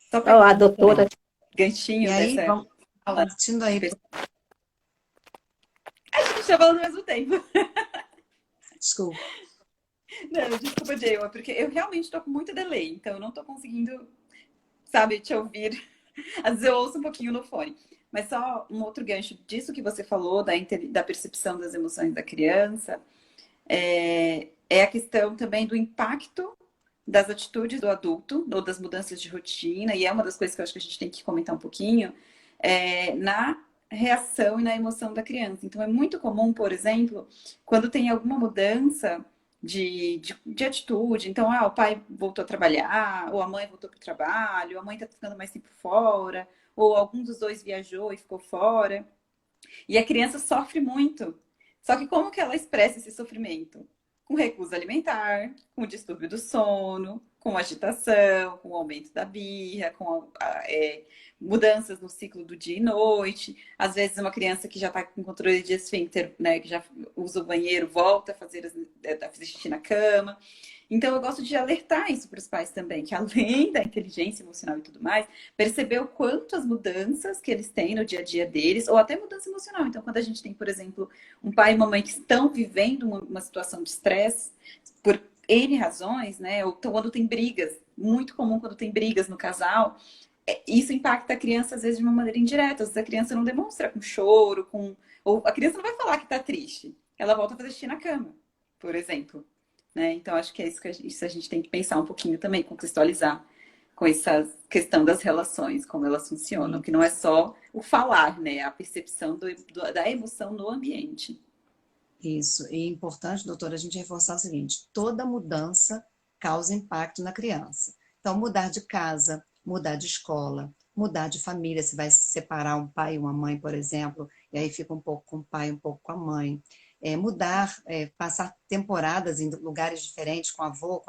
Só Oh, a pegando doutora. E ganchinho aí, dessa vamos fala partindo de aí. a gente está falando ao mesmo tempo. Desculpa. Não, desculpa, Jay, porque eu realmente estou com muito delay, então eu não estou conseguindo, sabe, te ouvir. Às vezes eu ouço um pouquinho no fone. Mas só um outro gancho disso que você falou, da percepção das emoções da criança, é a questão também do impacto das atitudes do adulto, ou das mudanças de rotina, e é uma das coisas que eu acho que a gente tem que comentar um pouquinho, na reação e na emoção da criança. Então, é muito comum, por exemplo, quando tem alguma mudança de atitude, então, o pai voltou a trabalhar, ou a mãe voltou para o trabalho, a mãe está ficando mais tempo fora, ou algum dos dois viajou e ficou fora, e a criança sofre muito. Só que como que ela expressa esse sofrimento? Com recusa alimentar, com distúrbio do sono, com agitação, com aumento da birra, com mudanças no ciclo do dia e noite. Às vezes uma criança que já está com controle de esfíncter, né, que já usa o banheiro, volta a fazer xixi na cama. Então eu gosto de alertar isso para os pais também, que além da inteligência emocional e tudo mais, perceber o quanto as mudanças que eles têm no dia a dia deles, ou até mudança emocional. Então, quando a gente tem, por exemplo, um pai e uma mãe que estão vivendo uma situação de estresse, por N razões, né? Ou quando tem brigas, muito comum quando tem brigas no casal, isso impacta a criança, às vezes, de uma maneira indireta. Às vezes a criança não demonstra com choro, ou a criança não vai falar que tá triste. Ela volta a fazer xixi na cama, por exemplo. Né? Então, acho que é isso que a gente tem que pensar um pouquinho também, contextualizar com essa questão das relações, como elas funcionam, que não é só o falar, né? A percepção da emoção no ambiente. Isso. E é importante, doutora, a gente reforçar o seguinte: toda mudança causa impacto na criança. Então, mudar de casa, mudar de escola, mudar de família, se vai separar um pai e uma mãe, por exemplo, e aí fica um pouco com o pai, um pouco com a mãe. Passar temporadas em lugares diferentes com a avó,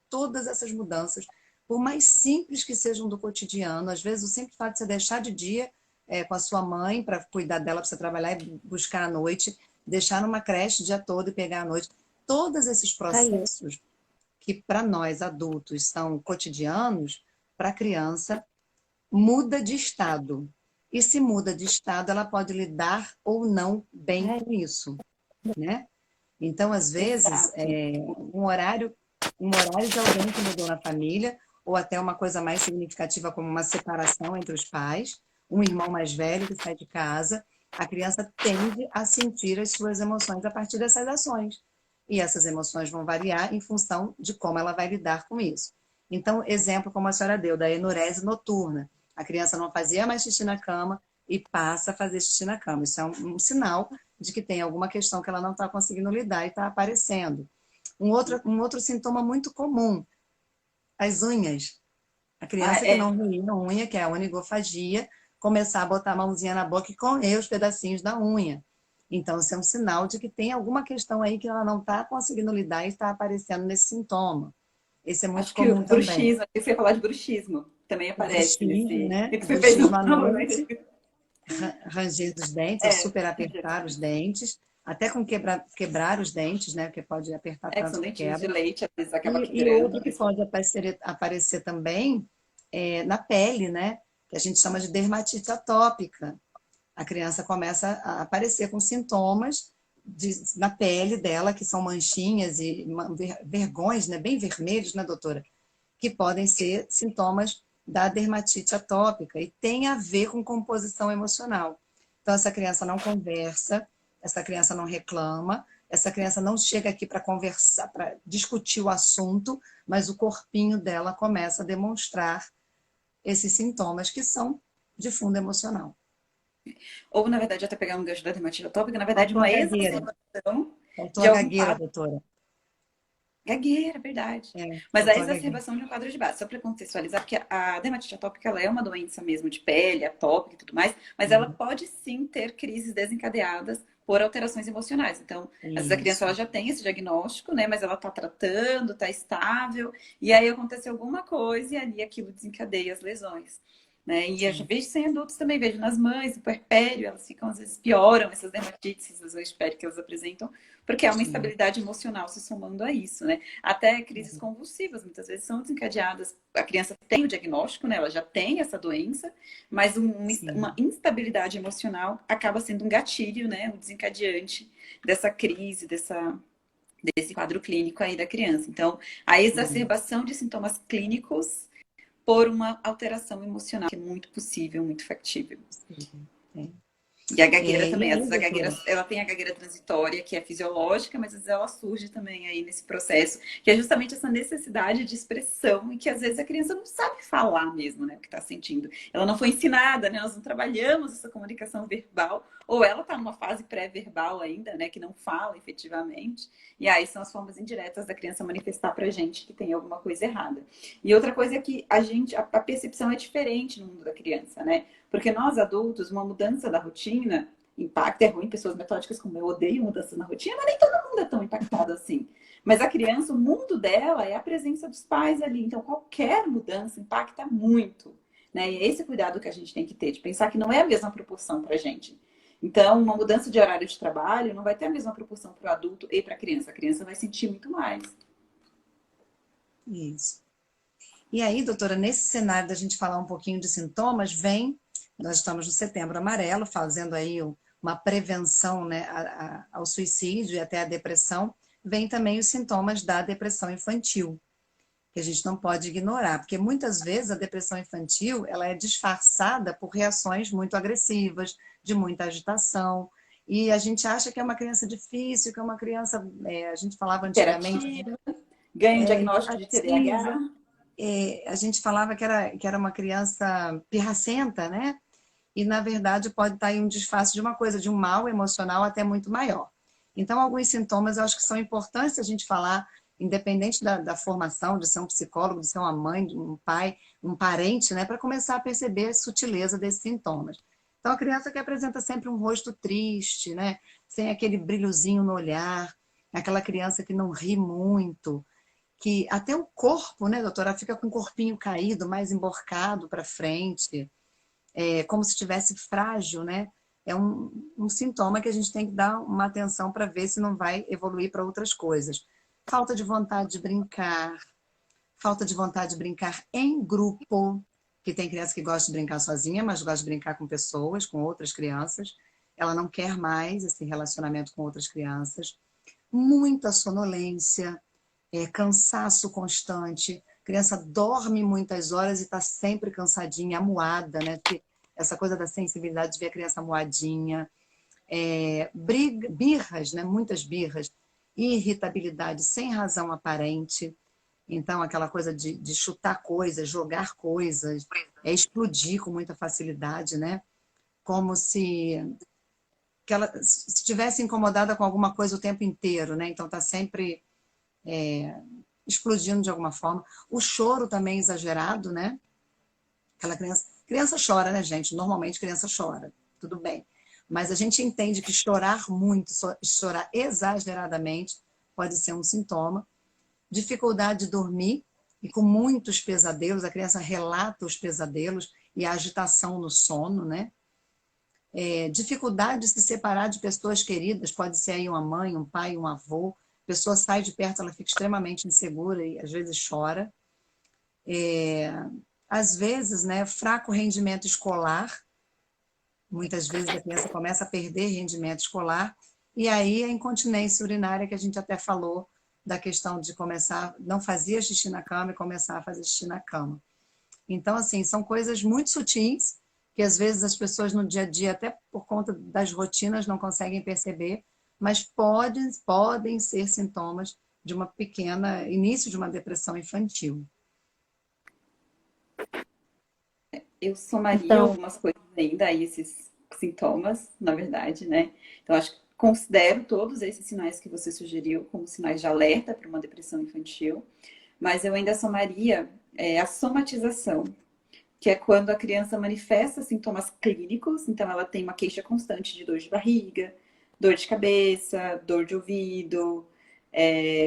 todas essas mudanças, por mais simples que sejam do cotidiano, às vezes o simples fato de você deixar de dia com a sua mãe para cuidar dela, para você trabalhar e buscar à noite, deixar numa creche o dia todo e pegar à noite, todos esses processos que para nós adultos são cotidianos, para a criança muda de estado. e se muda de estado, ela pode lidar ou não bem com isso, né? Então, às vezes, Exato. um horário de alguém que mudou na família, ou até uma coisa mais significativa como uma separação entre os pais, um irmão mais velho que sai de casa, a criança tende a sentir as suas emoções a partir dessas ações. E essas emoções vão variar em função de como ela vai lidar com isso. Então, exemplo como a senhora deu, da enurese noturna. A criança não fazia mais xixi na cama e passa a fazer xixi na cama. Isso é um sinal de que tem alguma questão que ela não está conseguindo lidar e está aparecendo. Um outro sintoma muito comum, as unhas. A Ah, criança que é. não roía a unha, que é a onigofagia, começar a botar a mãozinha na boca e comer os pedacinhos da unha. Então, isso é um sinal de que tem alguma questão aí que ela não está conseguindo lidar e está aparecendo nesse sintoma. Esse é muito Acho que o comum também. bruxismo, você ia falar de bruxismo, também O aparece bruxismo, nesse. né? O que O você fez bruxismo no à nome, né? noite, ranger dos dentes, ou É, super apertar os dentes, até com quebrar os dentes, né? Porque pode apertar que são tanto que dentinhos de quebra. leite, às vezes acaba E quebrando. outro que pode aparecer também na pele, né? Que a gente chama de dermatite atópica. A criança começa a aparecer com sintomas na pele dela, que são manchinhas e vergões, né? Bem vermelhos, né, doutora? Que podem ser sintomas da dermatite atópica e tem a ver com composição emocional. Então, essa criança não conversa, essa criança não reclama, essa criança não chega aqui para conversar, para discutir o assunto, mas o corpinho dela começa a demonstrar esses sintomas que são de fundo emocional. Ou, na verdade, até pegar um gancho da dermatite atópica, na verdade, Faltou a uma gagueira. exacerbação Faltou de a algum gagueira, quadro. doutora. Gagueira, verdade. Mas a Faltou a gagueira. exacerbação de um quadro de base, só para contextualizar, porque a dermatite atópica ela é uma doença mesmo de pele, atópica e tudo mais, mas ela Uhum. pode sim ter crises desencadeadas por alterações emocionais. Então, às vezes a criança Isso. ela já tem esse diagnóstico, né, mas ela está tratando, está estável, e aí aconteceu alguma coisa e ali aquilo desencadeia as lesões. Né? E eu já Sim. vejo sem adultos também, vejo nas mães, no puerpério, elas ficam, às vezes, pioram essas dermatites, essas lesões de pele que elas apresentam, porque é uma Sim. instabilidade emocional se somando a isso, né? Até crises convulsivas, muitas vezes, são desencadeadas. A criança tem o diagnóstico, né? Ela já tem essa doença, mas uma Sim. instabilidade emocional acaba sendo um gatilho, né? Um desencadeante dessa crise, desse quadro clínico aí da criança. Então, a Sim. exacerbação de sintomas clínicos por uma alteração emocional, que é muito possível, muito factível. Sim. Sim. E a gagueira E também, às aí, vezes a gagueira, doutora? ela tem a gagueira transitória, que é fisiológica, mas às vezes ela surge também aí nesse processo, que é justamente essa necessidade de expressão e que às vezes a criança não sabe falar mesmo, né, o que está sentindo. Ela não foi ensinada, né, nós não trabalhamos essa comunicação verbal, ou ela está numa fase pré-verbal ainda, né, que não fala efetivamente, e aí são as formas indiretas da criança manifestar pra gente que tem alguma coisa errada. E outra coisa é que a percepção é diferente no mundo da criança, né? Porque nós adultos, uma mudança da rotina impacta, é ruim, pessoas metódicas como eu odeio mudança na rotina, mas nem todo mundo é tão impactado assim. Mas a criança, o mundo dela é a presença dos pais ali, então qualquer mudança impacta muito. Né? E é esse cuidado que a gente tem que ter, de pensar que não é a mesma proporção para a gente. Então, uma mudança de horário de trabalho não vai ter a mesma proporção para o adulto e para a criança. A criança vai sentir muito mais. Isso. E aí, doutora, nesse cenário da gente falar um pouquinho de sintomas, nós estamos no Setembro Amarelo, fazendo aí uma prevenção, né, ao suicídio e até à depressão, vem também os sintomas da depressão infantil, que a gente não pode ignorar, porque muitas vezes a depressão infantil ela é disfarçada por reações muito agressivas, de muita agitação, e a gente acha que é uma criança difícil, que é uma criança, a gente falava antigamente, Interativa, ganha um diagnóstico de interativa, TDAH. a gente falava que era uma criança pirracenta, né? E, na verdade, pode estar em um disfarce de uma coisa, de um mal emocional até muito maior. Então, alguns sintomas eu acho que são importantes a gente falar, independente da formação, de ser um psicólogo, de ser uma mãe, de um pai, um parente, né? Para começar a perceber a sutileza desses sintomas. Então, a criança que apresenta sempre um rosto triste, né? Sem aquele brilhozinho no olhar, aquela criança que não ri muito, que até o corpo, né, doutora, fica com o corpinho caído, mais emborcado para frente, como se estivesse frágil, né? É um sintoma que a gente tem que dar uma atenção para ver se não vai evoluir para outras coisas. Falta de vontade de brincar em grupo, que tem criança que gosta de brincar sozinha, mas gosta de brincar com pessoas, com outras crianças. Ela não quer mais esse relacionamento com outras crianças. Muita sonolência, cansaço constante. A criança dorme muitas horas e está sempre cansadinha, amuada, né? Essa coisa da sensibilidade de ver a criança amuadinha. Birras, né? Muitas birras. Irritabilidade sem razão aparente. Então, aquela coisa de chutar coisas, jogar coisas, explodir com muita facilidade, né? Como se ela estivesse incomodada com alguma coisa o tempo inteiro, né? Então, está sempre explodindo de alguma forma. O choro também exagerado, né? Aquela criança chora, né, gente? Normalmente criança chora, tudo bem. Mas a gente entende que chorar muito, chorar exageradamente pode ser um sintoma. Dificuldade de dormir e com muitos pesadelos, a criança relata os pesadelos e a agitação no sono, né? Dificuldade de se separar de pessoas queridas, pode ser aí uma mãe, um pai, um avô. A pessoa sai de perto, ela fica extremamente insegura e às vezes chora. Às vezes, né, fraco rendimento escolar. Muitas vezes a criança começa a perder rendimento escolar. E aí a incontinência urinária, que a gente até falou, da questão de começar, não fazia xixi na cama e começar a fazer xixi na cama. Então, assim, são coisas muito sutis, que às vezes as pessoas no dia a dia, até por conta das rotinas, não conseguem perceber, mas podem ser sintomas de uma pequena, início de uma depressão infantil. Eu somaria Então, algumas coisas ainda a esses sintomas, na verdade, né? Então, acho que considero todos esses sinais que você sugeriu como sinais de alerta para uma depressão infantil, mas eu ainda somaria a somatização, que é quando a criança manifesta sintomas clínicos, então ela tem uma queixa constante de dor de barriga, dor de cabeça, dor de ouvido,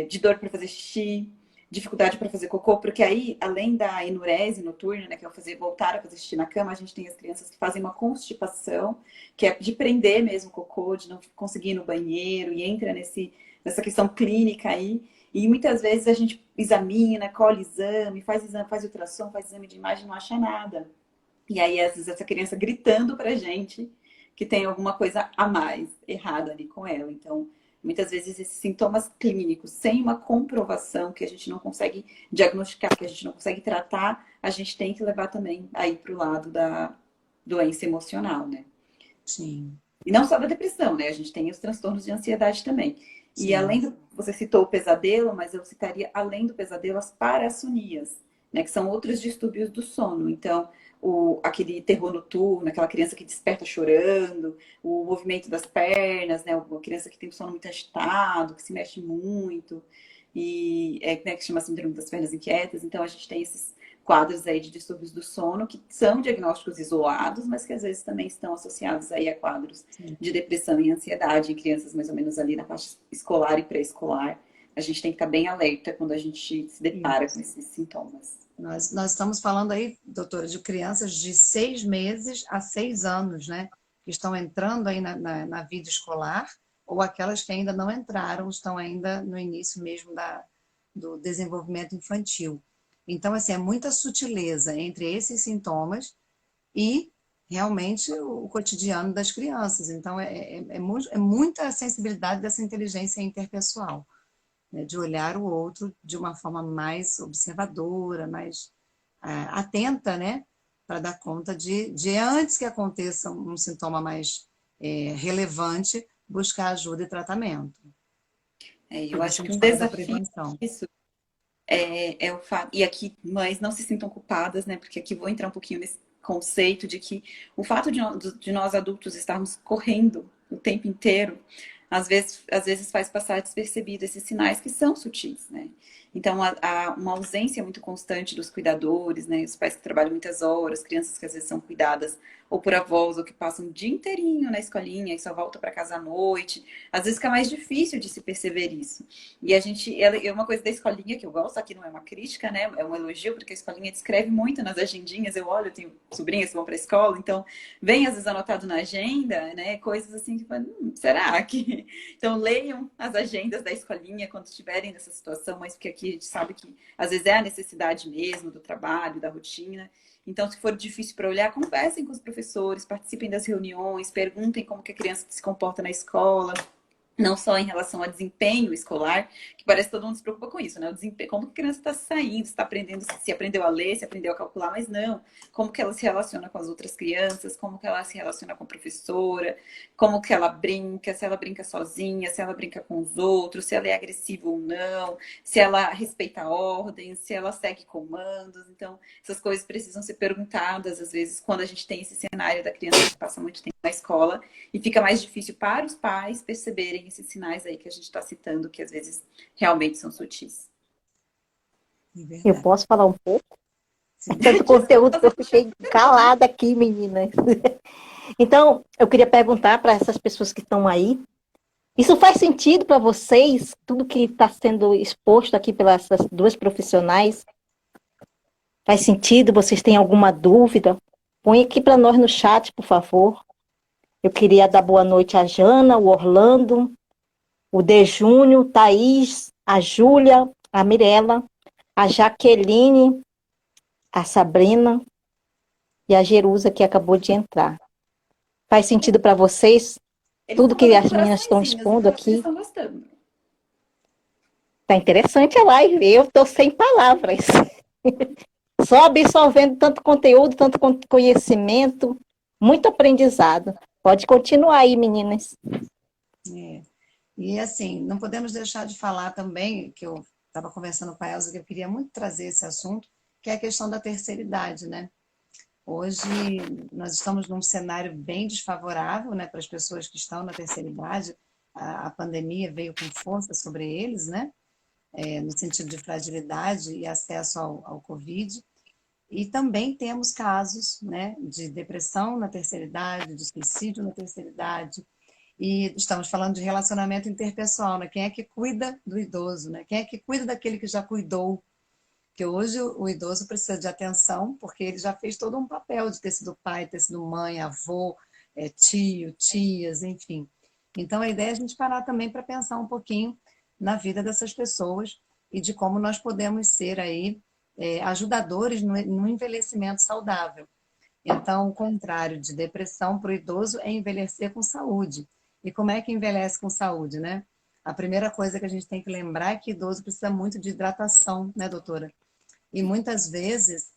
de dor para fazer xixi, dificuldade para fazer cocô, porque aí, além da enurese noturna, né, que é voltar a fazer xixi na cama, a gente tem as crianças que fazem uma constipação, que é de prender mesmo o cocô, de não conseguir ir no banheiro, e entra nessa questão clínica aí. E muitas vezes a gente examina, colhe exame, faz ultrassom, faz exame de imagem, não acha nada. E aí, às vezes, essa criança gritando pra gente que tem alguma coisa a mais errada ali com ela. Então, muitas vezes, esses sintomas clínicos, sem uma comprovação, que a gente não consegue diagnosticar, que a gente não consegue tratar, a gente tem que levar também aí pro lado da doença emocional, né? Sim, E não só da depressão, né? A gente tem os transtornos de ansiedade também. E sim. além do, você citou o pesadelo, mas eu citaria, além do pesadelo, as parassonias, né? Que são outros distúrbios do sono. Então, aquele terror noturno, aquela criança que desperta chorando, o movimento das pernas, né? Uma criança que tem o sono muito agitado, que se mexe muito, e né, que chama síndrome das pernas inquietas. Então, a gente tem esses quadros aí de distúrbios do sono, que são diagnósticos isolados, mas que às vezes também estão associados aí a quadros Sim. de depressão e ansiedade em crianças mais ou menos ali na faixa escolar e pré-escolar. A gente tem que estar bem alerta quando a gente se depara com esses sintomas. Nós estamos falando aí, doutora, de crianças de 6 meses a 6 anos, né? Que estão entrando aí na vida escolar, ou aquelas que ainda não entraram, estão ainda no início mesmo do desenvolvimento infantil. Então, assim, é muita sutileza entre esses sintomas e realmente o cotidiano das crianças. Então, é muita sensibilidade dessa inteligência interpessoal, né, de olhar o outro de uma forma mais observadora, mais atenta, né, para dar conta de antes que aconteça um sintoma mais relevante, buscar ajuda e tratamento. Eu Por isso acho a que gente um fala da desafio prevenção. disso é o fato. E aqui, mães, não se sintam culpadas, né? Porque aqui vou entrar um pouquinho nesse conceito de que o fato de nós adultos estarmos correndo o tempo inteiro, às vezes faz passar despercebido esses sinais que são sutis, né? Então, há uma ausência muito constante dos cuidadores, né? Os pais que trabalham muitas horas, crianças que às vezes são cuidadas ou por avós, ou que passam o dia inteirinho na escolinha e só voltam para casa à noite. Às vezes fica mais difícil de se perceber isso. E a gente, é uma coisa da escolinha que eu gosto, aqui não é uma crítica, né? É um elogio, porque a escolinha descreve muito nas agendinhas. Eu olho, eu tenho sobrinhas que vão para a escola, então vem às vezes anotado na agenda, né? Coisas assim que será que. Então leiam as agendas da escolinha quando estiverem nessa situação, mas porque aqui aqui, a gente sabe que às vezes é a necessidade mesmo do trabalho, da rotina. Então, se for difícil para olhar, conversem com os professores, participem das reuniões, perguntem como que a criança se comporta na escola, não só em relação ao desempenho escolar, que parece que todo mundo se preocupa com isso, né? O desempenho, como que a criança está saindo, se está aprendendo, se aprendeu a ler, se aprendeu a calcular, mas não. Como que ela se relaciona com as outras crianças, como que ela se relaciona com a professora, como que ela brinca, se ela brinca sozinha, se ela brinca com os outros, se ela é agressiva ou não, se ela respeita ordens, se ela segue comandos. Então, essas coisas precisam ser perguntadas, às vezes, quando a gente tem esse cenário da criança que passa muito tempo na escola, e fica mais difícil para os pais perceberem esses sinais aí que a gente está citando, que às vezes realmente são sutis. Eu posso falar um pouco? Sim. Tanto conteúdo que eu fiquei calada aqui, meninas. Então, eu queria perguntar para essas pessoas que estão aí, isso faz sentido para vocês? Tudo que está sendo exposto aqui pelas duas profissionais? Faz sentido? Vocês têm alguma dúvida? Põe aqui para nós no chat, por favor. Eu queria dar boa noite à Jana, o Orlando, o De Júnior, Thaís, a Júlia, a Mirella, a Jaqueline, a Sabrina e a Jerusa, que acabou de entrar. Faz sentido para vocês? Eles Tudo estão que fazendo as meninas estão coraçõezinhos, expondo então acho que eles aqui. estão gostando. Tá interessante a live. Eu estou sem palavras. Só absorvendo tanto conteúdo, tanto conhecimento, muito aprendizado. Pode continuar aí, meninas. É. E assim, não podemos deixar de falar também, que eu estava conversando com a Elza, que eu queria muito trazer esse assunto, que é a questão da terceira idade, né? Hoje nós estamos num cenário bem desfavorável, né, para as pessoas que estão na terceira idade. A pandemia veio com força sobre eles, né? No sentido de fragilidade e acesso ao Covid. E também temos casos, né, de depressão na terceira idade, de suicídio na terceira idade. E estamos falando de relacionamento interpessoal, né? Quem é que cuida do idoso, né? Quem é que cuida daquele que já cuidou? Porque hoje o idoso precisa de atenção, porque ele já fez todo um papel de ter sido pai, ter sido mãe, avô, tio, tias, enfim. Então a ideia é a gente parar também para pensar um pouquinho na vida dessas pessoas e de como nós podemos ser aí ajudadores no envelhecimento saudável. Então, o contrário de depressão para o idoso é envelhecer com saúde. E como é que envelhece com saúde, né? A primeira coisa que a gente tem que lembrar é que idoso precisa muito de hidratação, né, doutora? E muitas vezes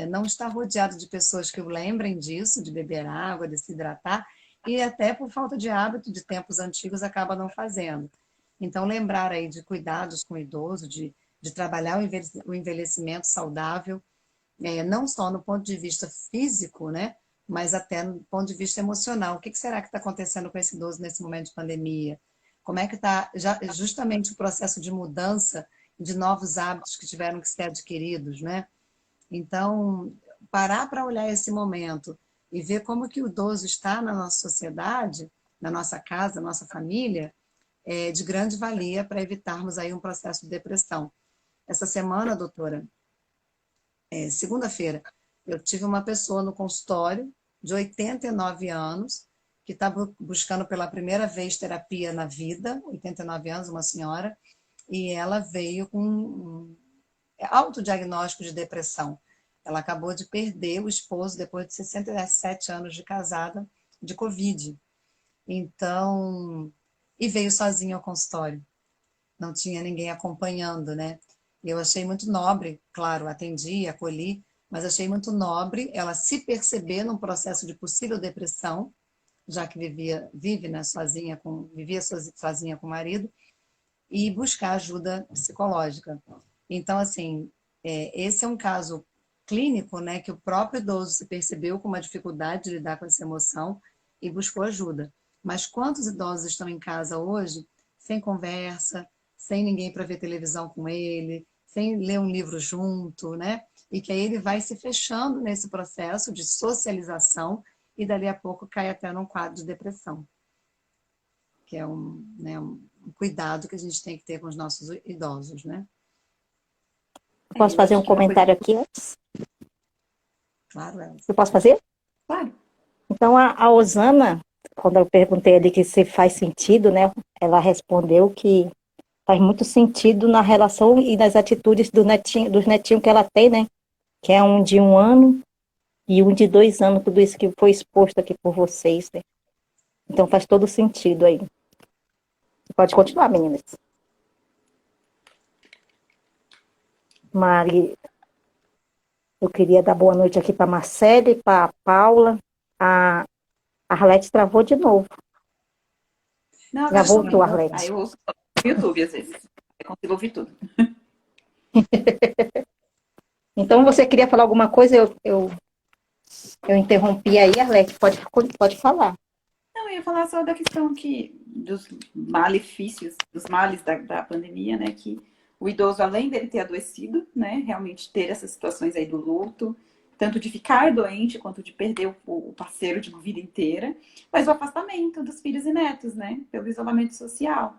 não está rodeado de pessoas que o lembrem disso, de beber água, de se hidratar, e até por falta de hábito de tempos antigos acaba não fazendo. Então, lembrar aí de cuidados com o idoso, de trabalhar o envelhecimento saudável, não só no ponto de vista físico, né? Mas até no ponto de vista emocional. O que será que está acontecendo com esse idoso nesse momento de pandemia? Como é que está justamente o processo de mudança de novos hábitos que tiveram que ser adquiridos, né? Então, parar para olhar esse momento e ver como que o idoso está na nossa sociedade, na nossa casa, na nossa família, é de grande valia para evitarmos aí um processo de depressão. Essa semana, doutora, segunda-feira, eu tive uma pessoa no consultório de 89 anos que está buscando pela primeira vez terapia na vida, 89 anos, uma senhora, e ela veio com um autodiagnóstico de depressão. Ela acabou de perder o esposo depois de 67 anos de casada, de Covid. Então, e veio sozinha ao consultório. Não tinha ninguém acompanhando, né? Eu achei muito nobre, claro, atendi, acolhi, mas achei muito nobre ela se perceber num processo de possível depressão, já que vive, né, vivia sozinha com o marido, e buscar ajuda psicológica. Então, assim, esse é um caso clínico, né, que o próprio idoso se percebeu com uma dificuldade de lidar com essa emoção e buscou ajuda. Mas quantos idosos estão em casa hoje sem conversa, sem ninguém para ver televisão com ele, sem ler um livro junto, né? E que aí ele vai se fechando nesse processo de socialização e dali a pouco cai até num quadro de depressão, que é um cuidado que a gente tem que ter com os nossos idosos, né? Posso Eu fazer acho um que uma comentário coisa... aqui antes? Claro, Elza. Eu posso fazer? Claro. Então, a Osana, quando eu perguntei ali que se faz sentido, né? Ela respondeu que faz muito sentido na relação e nas atitudes dos netinhos que ela tem, né? Que é um de 1 ano e um de 2 anos, tudo isso que foi exposto aqui por vocês, né? Então faz todo sentido aí. Pode continuar, meninas. Mari, eu queria dar boa noite aqui para a Marcele, para a Paula. A Arlete travou de novo. Não, Já agora voltou, sim. Aí Arlete. eu ouço no YouTube, às vezes. Eu consigo ouvir tudo. Então, você queria falar alguma coisa? Eu interrompi aí, Arlete. Pode falar. Não, eu ia falar só da questão dos malefícios, dos males da pandemia, né? Que o idoso, além dele ter adoecido, né? Realmente ter essas situações aí do luto, tanto de ficar doente quanto de perder o parceiro de uma vida inteira, mas o afastamento dos filhos e netos, né? Pelo isolamento social.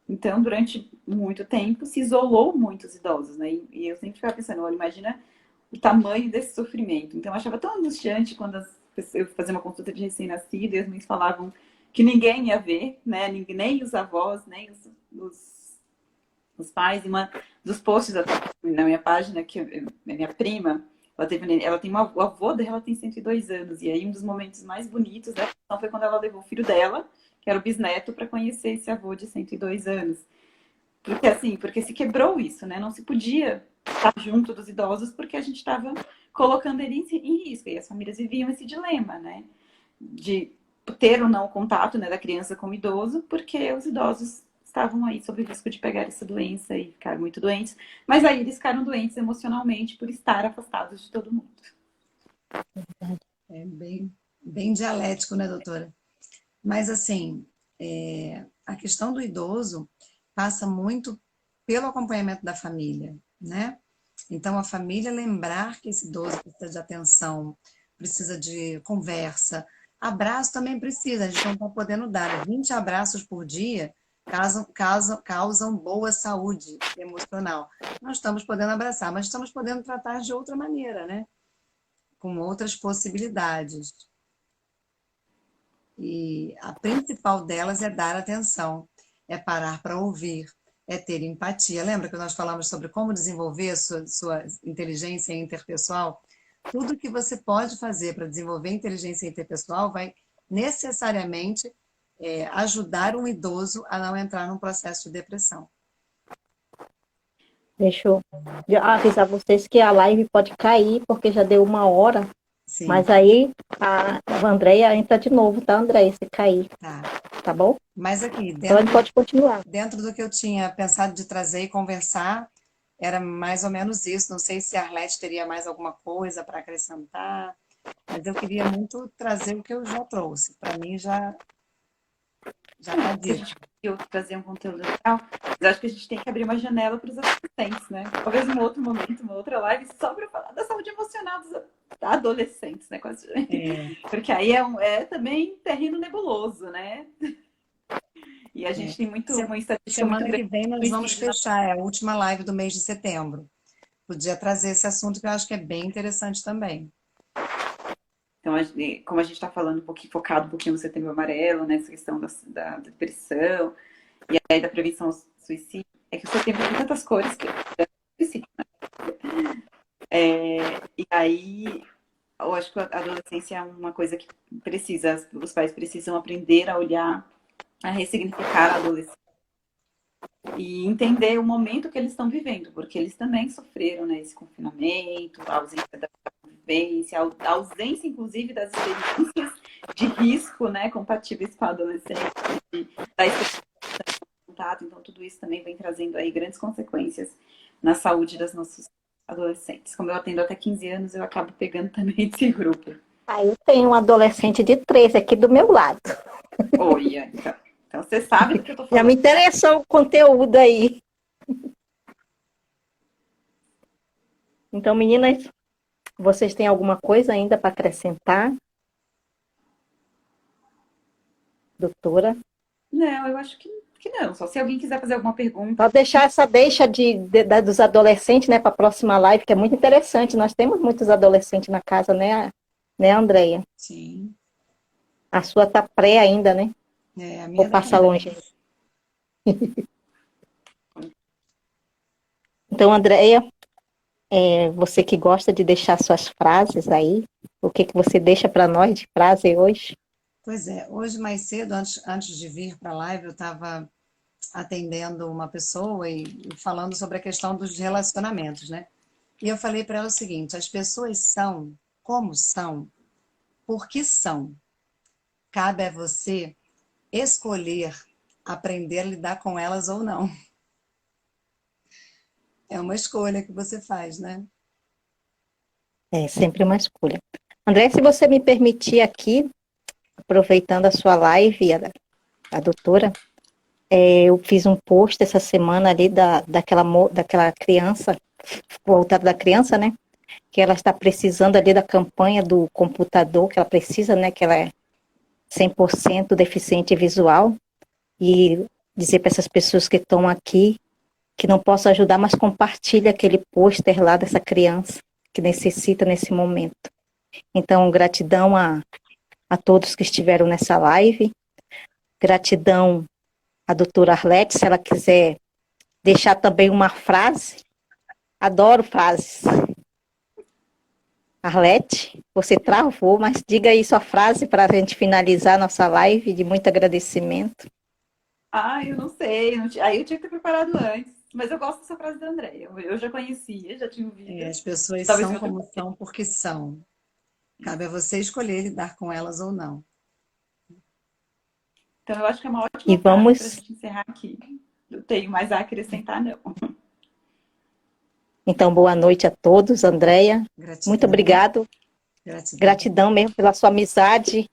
Então, durante muito tempo, se isolou muitos idosos, né? E eu sempre ficava pensando, olha, imagina o tamanho desse sofrimento. Então, eu achava tão angustiante quando eu fazia uma consulta de recém-nascido e as mães falavam que ninguém ia ver, né? Nem os avós, nem os pais. E uma dos posts na minha página, que minha prima, ela tem o avô dela tem 102 anos. E aí, um dos momentos mais bonitos da questão foi quando ela levou o filho dela, que era o bisneto, para conhecer esse avô de 102 anos. Porque se quebrou isso, né? Não se podia estar junto dos idosos porque a gente estava colocando ele em risco. E as famílias viviam esse dilema, né? De ter ou não o contato, né, da criança com o idoso, porque os idosos estavam aí sob o risco de pegar essa doença e ficar muito doentes. Mas aí eles ficaram doentes emocionalmente por estar afastados de todo mundo. É bem dialético, né, doutora? Mas, assim, a questão do idoso passa muito pelo acompanhamento da família, né? Então, a família lembrar que esse idoso precisa de atenção, precisa de conversa. Abraço também precisa, a gente não está podendo dar. 20 abraços por dia causam boa saúde emocional. Nós estamos podendo abraçar, mas estamos podendo tratar de outra maneira, né? Com outras possibilidades. E a principal delas é dar atenção, é parar para ouvir, é ter empatia. Lembra que nós falamos sobre como desenvolver sua inteligência interpessoal? Tudo que você pode fazer para desenvolver inteligência interpessoal vai necessariamente ajudar um idoso a não entrar num processo de depressão. Deixa eu avisar vocês que a live pode cair, porque já deu 1 hora. Sim. Mas aí a Andréia entra de novo, tá, Andréia? Se cair. Tá. Tá bom? Mas aqui, Então a gente pode continuar. dentro do que eu tinha pensado de trazer e conversar, era mais ou menos isso. Não sei se a Arlete teria mais alguma coisa para acrescentar, mas eu queria muito trazer o que eu já trouxe. Para mim já está A dito. gente conseguiu trazer um conteúdo legal, mas acho que a gente tem que abrir uma janela para os adolescentes, né? Talvez um outro momento, uma outra live, só para falar da saúde emocional dos adolescentes, né? Quase. Porque aí é também terreno nebuloso, né? E a gente tem uma estatística muito Semana grande. que vem nós vamos fechar, é a última live do mês de setembro. Podia trazer esse assunto que eu acho que é bem interessante também. Então, como a gente está falando um pouquinho, focado um pouquinho no Setembro Amarelo, né? Essa questão da depressão e aí da prevenção ao suicídio, é que o setembro tem tantas cores que é suicídio, né? E aí, eu acho que a adolescência é uma coisa que os pais precisam aprender a olhar, a ressignificar a adolescência e entender o momento que eles estão vivendo, porque eles também sofreram, né, esse confinamento, a ausência da convivência, a ausência, inclusive, das experiências de risco, né, compatíveis com a adolescência, da experiência de contato. Então, tudo isso também vem trazendo aí grandes consequências na saúde das nossas adolescentes. Como eu atendo até 15 anos, eu acabo pegando também esse grupo. Eu tenho um adolescente de 13 aqui do meu lado. Olha, então você sabe do que eu tô falando. Já me interessou o conteúdo aí. Então, meninas, vocês têm alguma coisa ainda para acrescentar? Doutora? Não, eu acho que não. Só se alguém quiser fazer alguma pergunta. Só deixar essa deixa dos adolescentes, né, para a próxima live, que é muito interessante. Nós temos muitos adolescentes na casa, né, Andréia? Sim. A sua tá pré ainda, né? A minha Ou passa longe? Então, Andréia, você que gosta de deixar suas frases aí, o que que você deixa para nós de frase hoje? Pois é, hoje mais cedo, antes de vir para a live, eu estava atendendo uma pessoa e falando sobre a questão dos relacionamentos, né? E eu falei para ela o seguinte: as pessoas são como são, porque são. Cabe a você escolher aprender a lidar com elas ou não. É uma escolha que você faz, né? É sempre uma escolha. André, se você me permitir aqui, aproveitando a sua live, a doutora, eu fiz um post essa semana ali daquela criança, voltada da criança, né? Que ela está precisando ali da campanha do computador, que ela precisa, né? Que ela é 100% deficiente visual. E dizer para essas pessoas que estão aqui que não posso ajudar, mas compartilha aquele pôster lá dessa criança que necessita nesse momento. Então, gratidão a todos que estiveram nessa live. Gratidão à doutora Arlete, se ela quiser deixar também uma frase. Adoro frases. Arlete, você travou, mas diga aí sua frase para a gente finalizar nossa live de muito agradecimento. Ah, eu não sei. Aí eu tinha que ter preparado antes. Mas eu gosto dessa frase da Andréia. Eu já conhecia, já tinha ouvido. As pessoas Talvez em são outro. como são porque são. Cabe a você escolher lidar com elas ou não. Então eu acho que é uma E ótima frase para a vamos, gente encerrar aqui. Não tenho mais a acrescentar, não. então, boa noite a todos, Andréia. Muito Gratidão, obrigado. gratidão. Gratidão mesmo pela sua amizade.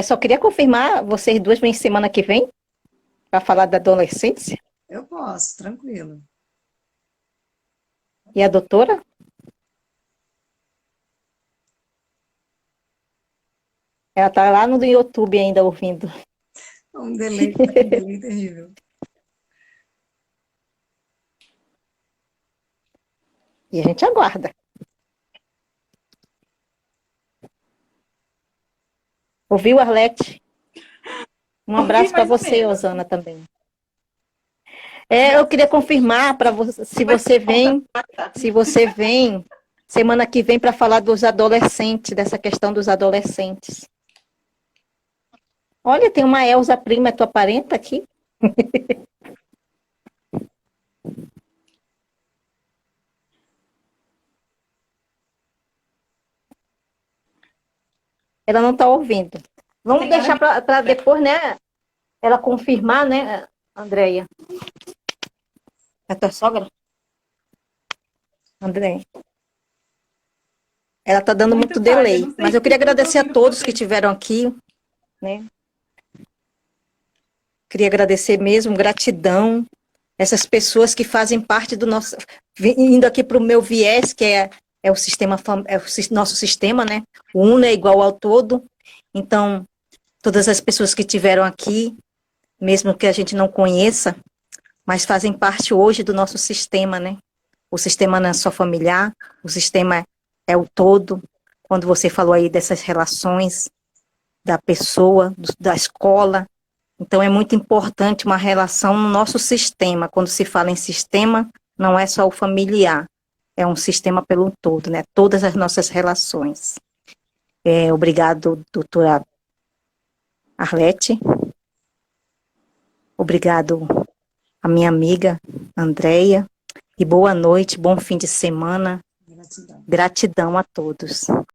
Só queria confirmar, vocês duas vêm semana que vem para falar da adolescência? Eu posso, tranquilo. E a doutora? Ela está lá no YouTube ainda ouvindo. Um delay terrível. E a gente aguarda. Ouviu, Arlete? Um Ouvi abraço para mais ou você, menos. Osana, também. Eu Graças queria a Deus. confirmar para você, Vai ser bom pra se você vem semana que vem para falar dos adolescentes, dessa questão dos adolescentes. Olha, tem uma Elza prima, tua parenta aqui. Ela não está ouvindo. Vamos Senhora deixar para depois, né? Ela confirmar, né, Andréia? A tua sogra? Andréia. Ela está dando muito muito falha. delay. Não sei Mas eu queria se eu tô agradecer a ouvindo todos que vocês. estiveram aqui, né? Queria agradecer mesmo, gratidão. Essas pessoas que fazem parte do nosso. Indo aqui para o meu viés, que é o sistema, nosso sistema, né? O uno é igual ao todo. Então, todas as pessoas que estiveram aqui, mesmo que a gente não conheça, mas fazem parte hoje do nosso sistema, né? O sistema não é só familiar, o sistema é o todo. Quando você falou aí dessas relações da pessoa, da escola, então é muito importante uma relação no nosso sistema. Quando se fala em sistema, não é só o familiar, é um sistema pelo todo, né? Todas as nossas relações. Obrigado, doutora Arlete. Obrigado a minha amiga Andréia. E boa noite, bom fim de semana. Gratidão. Gratidão a todos.